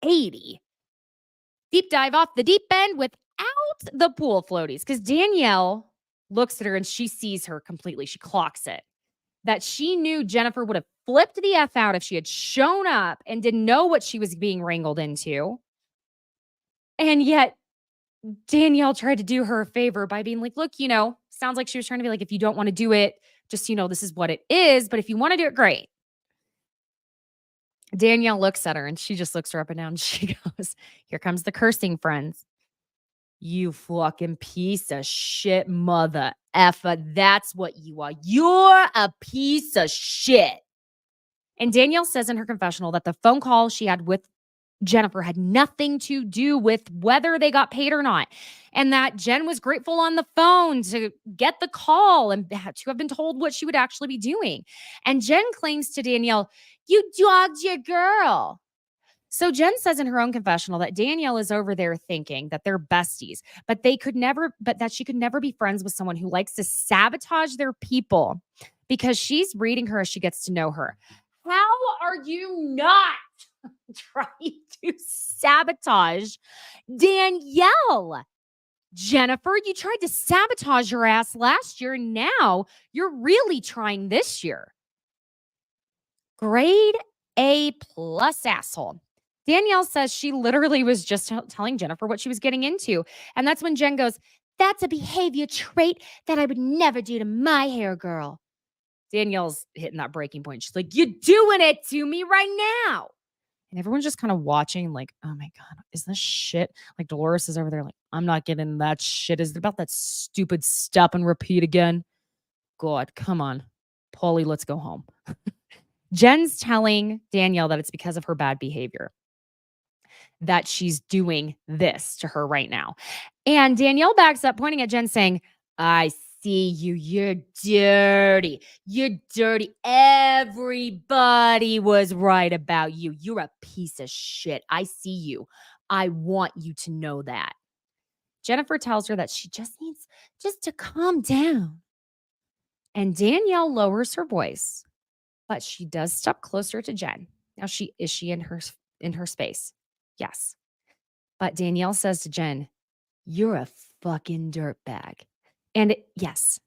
80 deep dive off the deep end without the pool floaties. Because Danielle looks at her and she sees her completely. She clocks it. That she knew Jennifer would have flipped the F out if she had shown up and didn't know what she was being wrangled into. And yet Danielle tried to do her a favor by being like, look, sounds like she was trying to be like, if you don't want to do it, just, this is what it is. But if you want to do it, great. Danielle looks at her and she just looks her up and down. And she goes, here comes the cursing, friends. You fucking piece of shit mother effer. That's what you are. You're a piece of shit. And Danielle says in her confessional that the phone call she had with Jennifer had nothing to do with whether they got paid or not. And that Jen was grateful on the phone to get the call and to have been told what she would actually be doing. And Jen claims to Danielle, you dogged your girl. So Jen says in her own confessional that Danielle is over there thinking that they're besties, but that she could never be friends with someone who likes to sabotage their people because she's reading her as she gets to know her. How are you not trying to sabotage Danielle? Jennifer, you tried to sabotage your ass last year. Now you're really trying this year. Grade A+ asshole. Danielle says she literally was just telling Jennifer what she was getting into. And that's when Jen goes, that's a behavior trait that I would never do to my hair girl. Danielle's hitting that breaking point. She's like, you're doing it to me right now. And everyone's just kind of watching like, oh my God, is this shit? Like Dolores is over there like, I'm not getting that shit. Is it about that stupid stop and repeat again? God, come on. Paulie, let's go home. Jen's telling Danielle that it's because of her bad behavior that she's doing this to her right now. And Danielle backs up, pointing at Jen saying, I see you. You're dirty. You're dirty. Everybody was right about you. You're a piece of shit. I see you. I want you to know that. Jennifer tells her that she just needs to calm down. And Danielle lowers her voice, but she does step closer to Jen. Now, is she in her space? Yes. But Danielle says to Jen, you're a fucking dirtbag. And yes,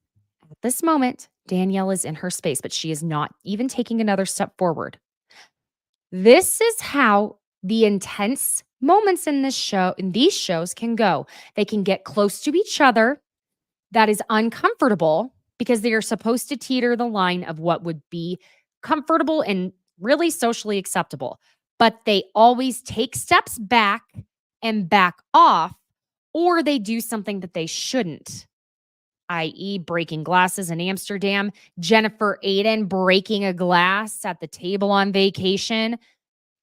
at this moment, Danielle is in her space, but she is not even taking another step forward. This is how the intense moments in these shows can go. They can get close to each other. That is uncomfortable because they are supposed to teeter the line of what would be comfortable and really socially acceptable. But they always take steps back and back off, or they do something that they shouldn't, i.e. breaking glasses in Amsterdam, Jennifer Aidan breaking a glass at the table on vacation.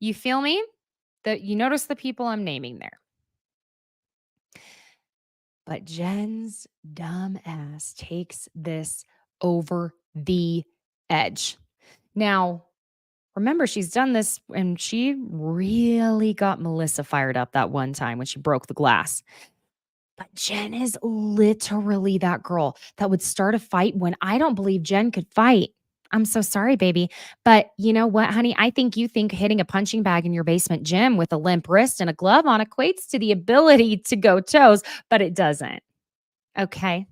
You feel me? You notice the people I'm naming there. But Jen's dumb ass takes this over the edge. Now, remember, she's done this and she really got Melissa fired up that one time when she broke the glass. But Jen is literally that girl that would start a fight when I don't believe Jen could fight. I'm so sorry, baby. But you know what, honey? I think you think hitting a punching bag in your basement gym with a limp wrist and a glove on equates to the ability to go toes, but it doesn't. Okay?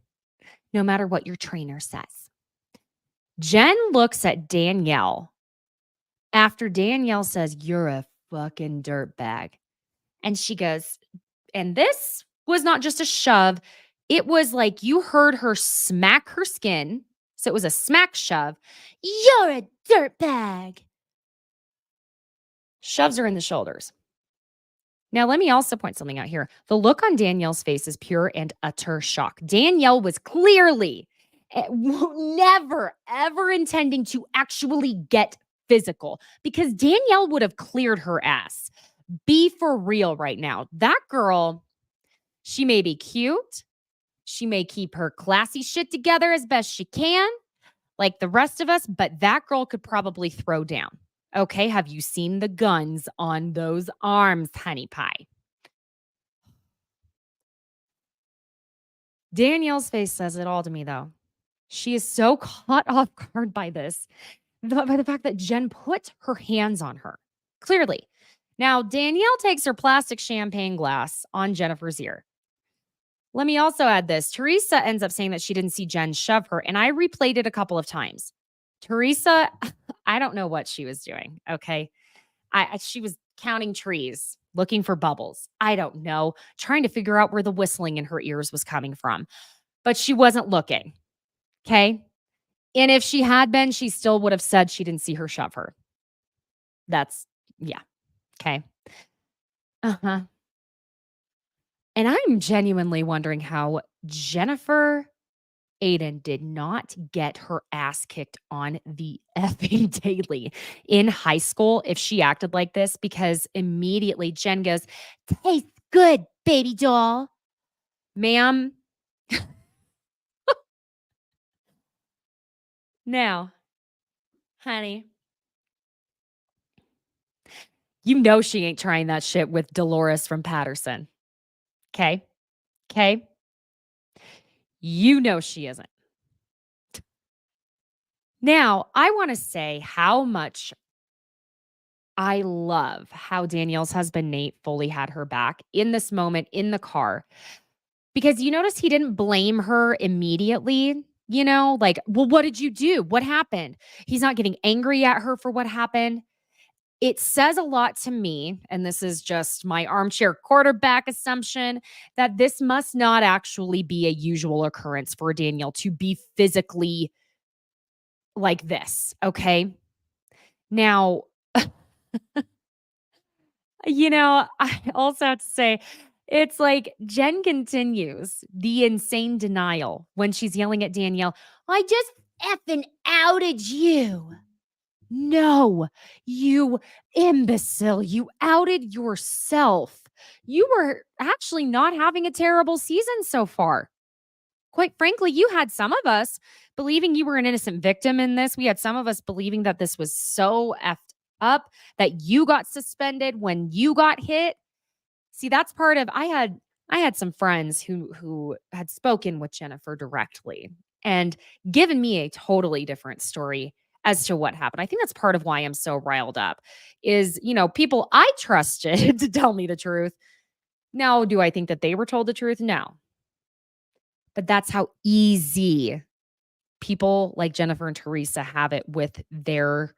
No matter what your trainer says. Jen looks at Danielle after Danielle says, "You're a fucking dirtbag." And she goes, and this was not just a shove. It was like you heard her smack her skin. So it was a smack shove. "You're a dirtbag." Shoves her in the shoulders. Now, let me also point something out here. The look on Danielle's face is pure and utter shock. Danielle was clearly never, ever intending to actually get physical because Danielle would have cleared her ass. Be for real right now. That girl, she may be cute. She may keep her classy shit together as best she can, like the rest of us, but that girl could probably throw down. Okay, have you seen the guns on those arms, honey pie? Danielle's face says it all to me, though. She is so caught off guard by this, by the fact that Jen put her hands on her. Clearly. Now, Danielle takes her plastic champagne glass on Jennifer's ear. Let me also add this. Teresa ends up saying that she didn't see Jen shove her, and I replayed it a couple of times. Teresa, I don't know what she was doing, okay? She was counting trees, looking for bubbles. I don't know, trying to figure out where the whistling in her ears was coming from. But she wasn't looking, okay? And if she had been, she still would have said she didn't see her shove her. Yeah, okay? Uh-huh. And I'm genuinely wondering how Jennifer Aidan did not get her ass kicked on the effing daily in high school if she acted like this, because immediately Jen goes, "Tastes good, baby doll." Ma'am. Now, honey, you know she ain't trying that shit with Dolores from Patterson. Okay? Okay? You know she isn't. Now, I want to say how much I love how Danielle's husband, Nate, fully had her back in this moment in the car. Because you notice he didn't blame her immediately, like, "Well, what did you do? What happened?" He's not getting angry at her for what happened. It says a lot to me, and this is just my armchair quarterback assumption, that this must not actually be a usual occurrence for Danielle to be physically like this, okay? Now, I also have to say, it's like Jen continues the insane denial when she's yelling at Danielle, "I just effing outed you." No, you imbecile. You outed yourself. You were actually not having a terrible season so far. Quite frankly, you had some of us believing you were an innocent victim in this. We had some of us believing that this was so effed up that you got suspended when you got hit. See, that's part of I had some friends who had spoken with Jennifer directly and given me a totally different story as to what happened. I think that's part of why I'm so riled up is, people I trusted to tell me the truth. Now, do I think that they were told the truth? No. But that's how easy people like Jennifer and Teresa have it with their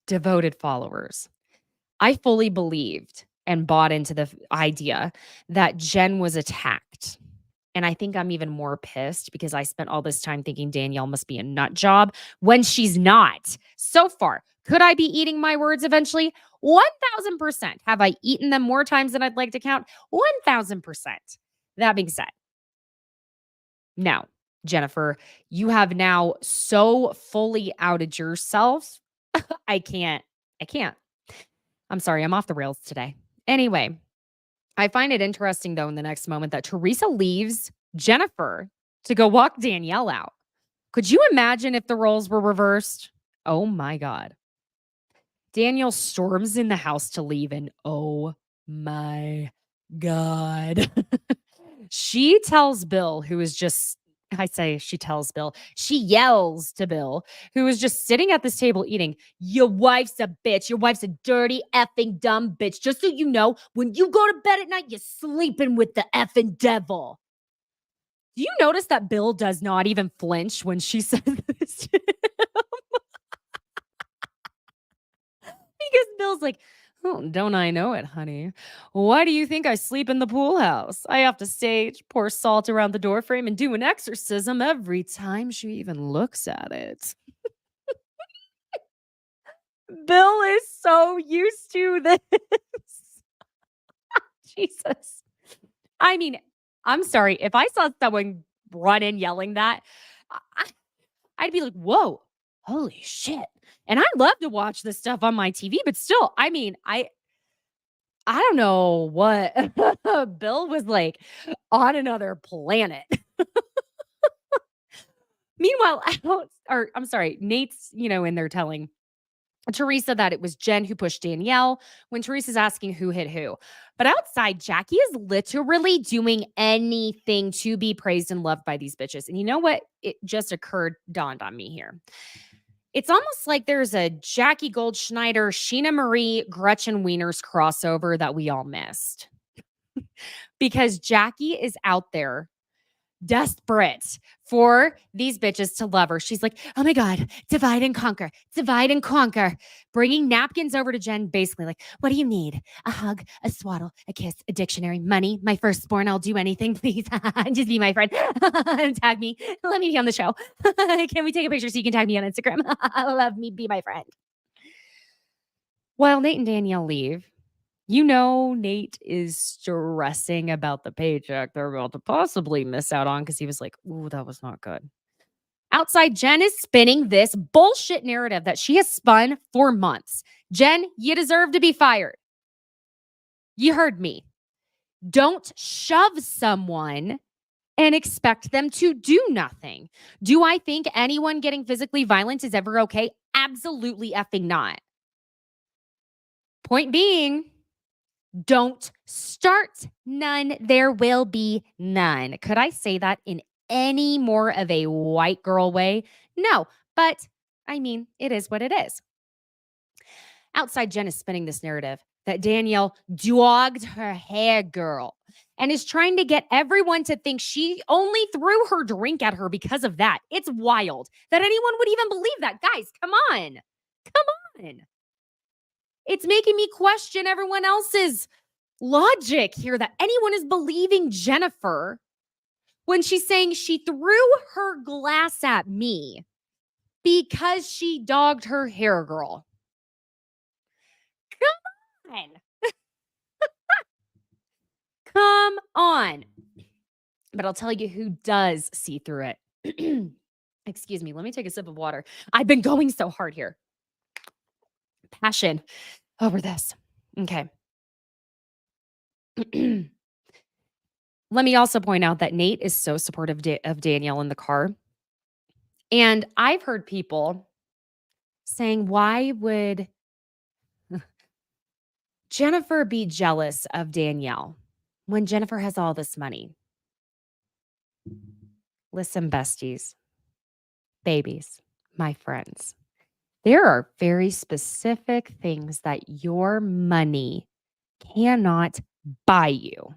devoted followers. I fully believed and bought into the idea that Jen was attacked. And I think I'm even more pissed because I spent all this time thinking Danielle must be a nut job when she's not. So far, could I be eating my words eventually? 1000%. Have I eaten them more times than I'd like to count? 1000%. That being said, now, Jennifer, you have now so fully outed yourself. I can't I can't. I'm sorry, I'm off the rails today. Anyway, I find it interesting, though, in the next moment that Teresa leaves Jennifer to go walk Danielle out. Could you imagine if the roles were reversed? Oh my God. Danielle storms in the house to leave, and oh my God. She tells Bill, who is just, I say she tells Bill, she yells to Bill, who is just sitting at this table eating, your wife's a bitch. Your wife's a dirty, effing, dumb bitch. Just so you know, when you go to bed at night, you're sleeping with the effing devil. Do you notice that Bill does not even flinch when she says this to him? Because Bill's like, oh, don't I know it, honey? Why do you think I sleep in the pool house? I have to sage, pour salt around the doorframe, and do an exorcism every time she even looks at it. Bill is so used to this. Jesus. I mean, I'm sorry. If I saw someone run in yelling that, I'd be like, whoa, holy shit. And I love to watch this stuff on my TV, but still, I mean, I don't know what Bill was like on another planet. Meanwhile, I'm sorry, Nate's, in there telling Teresa that it was Jen who pushed Danielle when Teresa's asking who hit who. But outside, Jackie is literally doing anything to be praised and loved by these bitches. And you know what? It just dawned on me here. It's almost like there's a Jackie Goldschneider, Sheena Marie, Gretchen Wieners crossover that we all missed. Because Jackie is out there desperate for these bitches to love her. She's like, oh my God, divide and conquer, bringing napkins over to Jen, basically like, what do you need? A hug, a swaddle, a kiss, a dictionary, money, my firstborn, I'll do anything, please. Just be my friend. Tag me. Let me be on the show. Can we take a picture so you can tag me on Instagram? Love me, be my friend. While Nate and Danielle leave, Nate is stressing about the paycheck they're about to possibly miss out on because he was like, ooh, that was not good. Outside, Jen is spinning this bullshit narrative that she has spun for months. Jen, you deserve to be fired. You heard me. Don't shove someone and expect them to do nothing. Do I think anyone getting physically violent is ever okay? Absolutely effing not. Point being, don't start none. There will be none. Could I say that in any more of a white girl way? No, but I mean, it is what it is. Outside, Jen is spinning this narrative that Danielle dogged her hair girl and is trying to get everyone to think she only threw her drink at her because of that. It's wild that anyone would even believe that. Guys, come on. Come on. It's making me question everyone else's logic here that anyone is believing Jennifer when she's saying she threw her glass at me because she dogged her hair girl. Come on. Come on. But I'll tell you who does see through it. Excuse me. Let me take a sip of water. I've been going so hard here. Passion over this. Okay. Let me also point out that Nate is so supportive of Danielle in the car. And I've heard people saying, why would Jennifer be jealous of Danielle when Jennifer has all this money? Listen, besties, babies, my friends, there are very specific things that your money cannot buy you.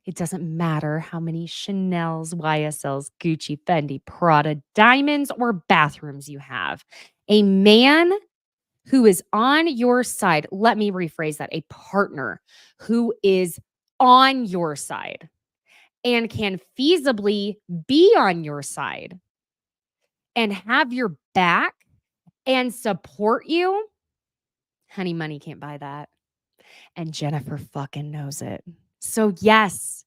It doesn't matter how many Chanel's, YSL's, Gucci, Fendi, Prada, diamonds, or bathrooms you have. A man who is on your side, let me rephrase that, a partner who is on your side and can feasibly be on your side and have your back and support you, honey, money can't buy that. And Jennifer fucking knows it. So yes,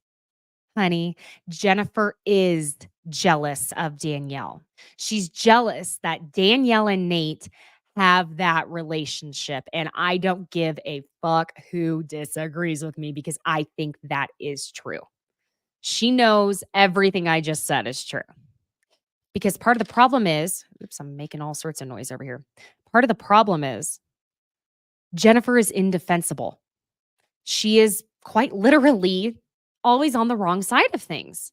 honey, Jennifer is jealous of Danielle. She's jealous that Danielle and Nate have that relationship. And I don't give a fuck who disagrees with me because I think that is true. She knows everything I just said is true. Because part of the problem is, oops, I'm making all sorts of noise over here. Part of the problem is Jennifer is indefensible. She is quite literally always on the wrong side of things.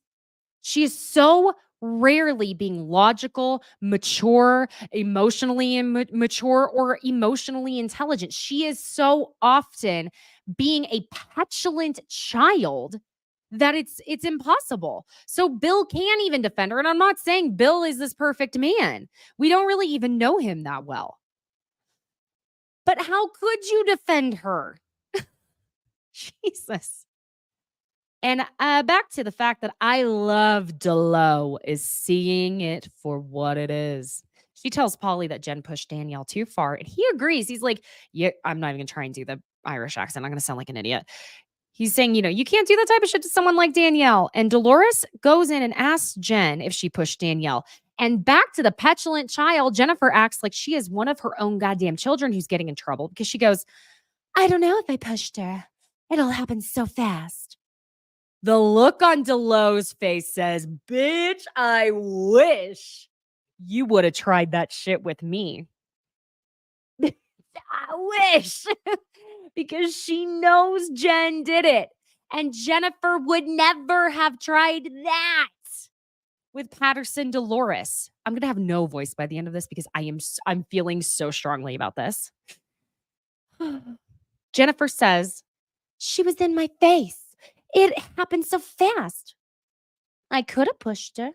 She is so rarely being logical, mature, emotionally mature, or emotionally intelligent. She is so often being a petulant child that it's impossible. So Bill can't even defend her. And I'm not saying Bill is this perfect man. We don't really even know him that well. But how could you defend her? Jesus. And back to the fact that I love Delo is seeing it for what it is. She tells Polly that Jen pushed Danielle too far, and he agrees. He's like, "Yeah, I'm not even gonna try and do the Irish accent. I'm gonna sound like an idiot." He's saying, you can't do that type of shit to someone like Danielle. And Dolores goes in and asks Jen if she pushed Danielle. And back to the petulant child, Jennifer acts like she is one of her own goddamn children who's getting in trouble because she goes, "I don't know if I pushed her. It all happened so fast." The look on Delo's face says, "Bitch, I wish you would have tried that shit with me." I wish. Because she knows Jen did it. And Jennifer would never have tried that with Patterson Dolores. I'm going to have no voice by the end of this because I'm feeling so strongly about this. Jennifer says, "She was in my face. It happened so fast. I could have pushed her."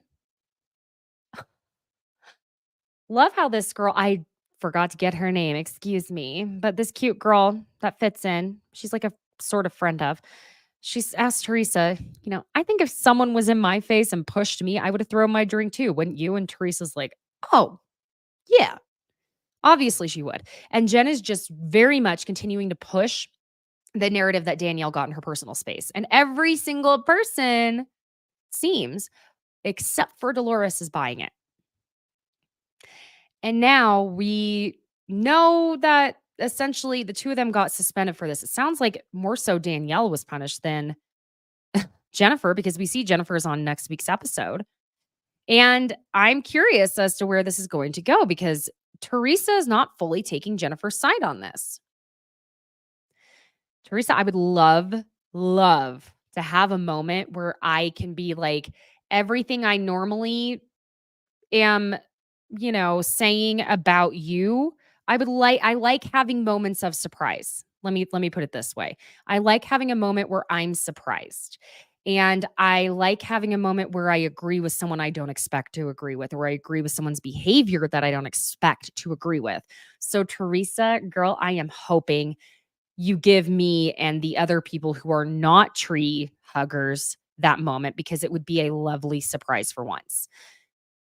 Love how this girl, I forgot to get her name, excuse me, but this cute girl that fits in, she's like a sort of friend of. She's asked Teresa, "I think if someone was in my face and pushed me, I would have thrown my drink too, wouldn't you?" And Teresa's like, "Oh, yeah, obviously she would." And Jen is just very much continuing to push the narrative that Danielle got in her personal space. And every single person seems, except for Dolores, is buying it. And now we know that essentially the two of them got suspended for this. It sounds like more so Danielle was punished than Jennifer because we see Jennifer is on next week's episode. And I'm curious as to where this is going to go because Teresa is not fully taking Jennifer's side on this. Teresa, I would love to have a moment where I can be like everything I normally am saying about you. I like having moments of surprise. Let me put it this way. I like having a moment where I'm surprised. And I like having a moment where I agree with someone I don't expect to agree with, or I agree with someone's behavior that I don't expect to agree with. So Teresa, girl, I am hoping you give me and the other people who are not tree huggers that moment because it would be a lovely surprise for once.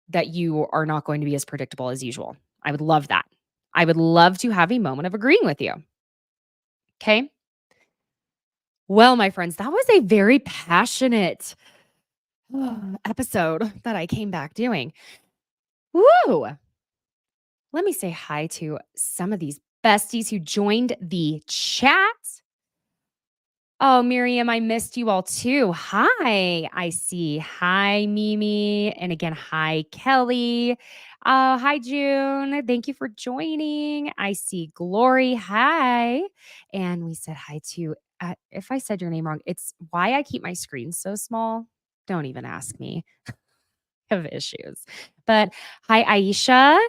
That you are not going to be as predictable as usual. I would love that. I would love to have a moment of agreeing with you. Okay. Well, my friends, that was a very passionate episode that I came back doing. Woo! Let me say hi to some of these besties who joined the chat. Oh, Miriam, I missed you all too. Hi, I see. Hi, Mimi. And again, hi, Kelly. Hi, June. Thank you for joining. I see Glory. Hi. And we said hi to, if I said your name wrong, it's why I keep my screen so small. Don't even ask me. I have issues. But hi, Aisha.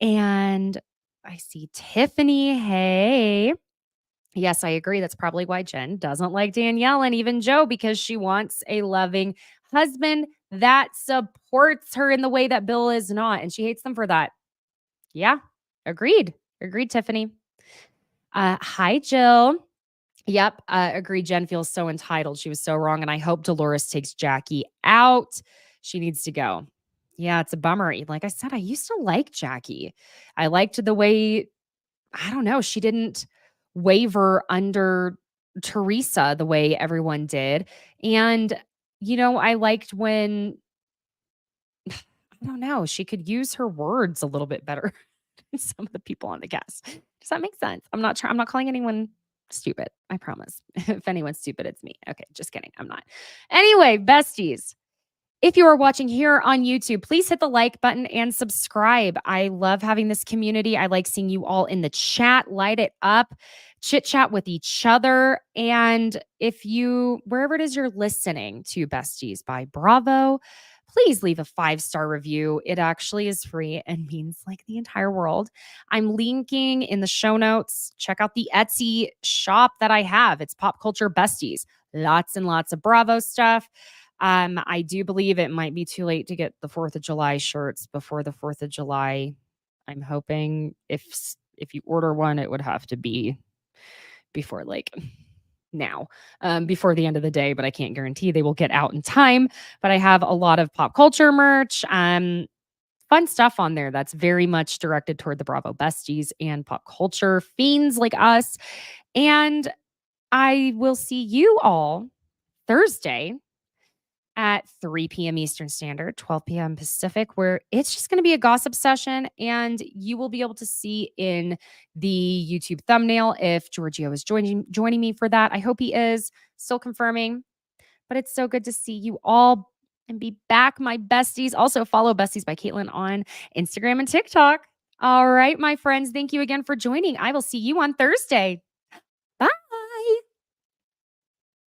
And I see Tiffany. Hey. Yes, I agree. That's probably why Jen doesn't like Danielle and even Joe because she wants a loving husband that supports her in the way that Bill is not. And she hates them for that. Yeah, agreed. Agreed, Tiffany. Hi, Jill. Yep, agreed. Jen feels so entitled. She was so wrong. And I hope Dolores takes Jackie out. She needs to go. Yeah, it's a bummer. Like I said, I used to like Jackie. I liked the way, I don't know, she didn't waver under Teresa the way everyone did. And, I liked when, I don't know, she could use her words a little bit better. some of the people on the cast. Does that make sense? I'm not calling anyone stupid. I promise. If anyone's stupid, it's me. Okay, just kidding. I'm not. Anyway, besties. If you are watching here on YouTube, please hit the like button and subscribe. I love having this community. I like seeing you all in the chat, light it up, chit chat with each other. And if you, wherever it is you're listening to Besties by Bravo, please leave a 5-star review. It actually is free and means like the entire world. I'm linking in the show notes. Check out the Etsy shop that I have. It's Pop Culture Besties. Lots and lots of Bravo stuff. I do believe it might be too late to get the 4th of July shirts before the 4th of July. I'm hoping if you order one, it would have to be before like now, before the end of the day, but I can't guarantee they will get out in time. But I have a lot of pop culture merch, fun stuff on there that's very much directed toward the Bravo besties and pop culture fiends like us. And I will see you all Thursday at 3 p.m. Eastern Standard, 12 p.m. Pacific, where it's just going to be a gossip session. And you will be able to see in the YouTube thumbnail if Giorgio is joining me for that. I hope he is. Still confirming. But it's so good to see you all and be back, my besties. Also, follow Besties by Caitlin on Instagram and TikTok. All right, my friends. Thank you again for joining. I will see you on Thursday.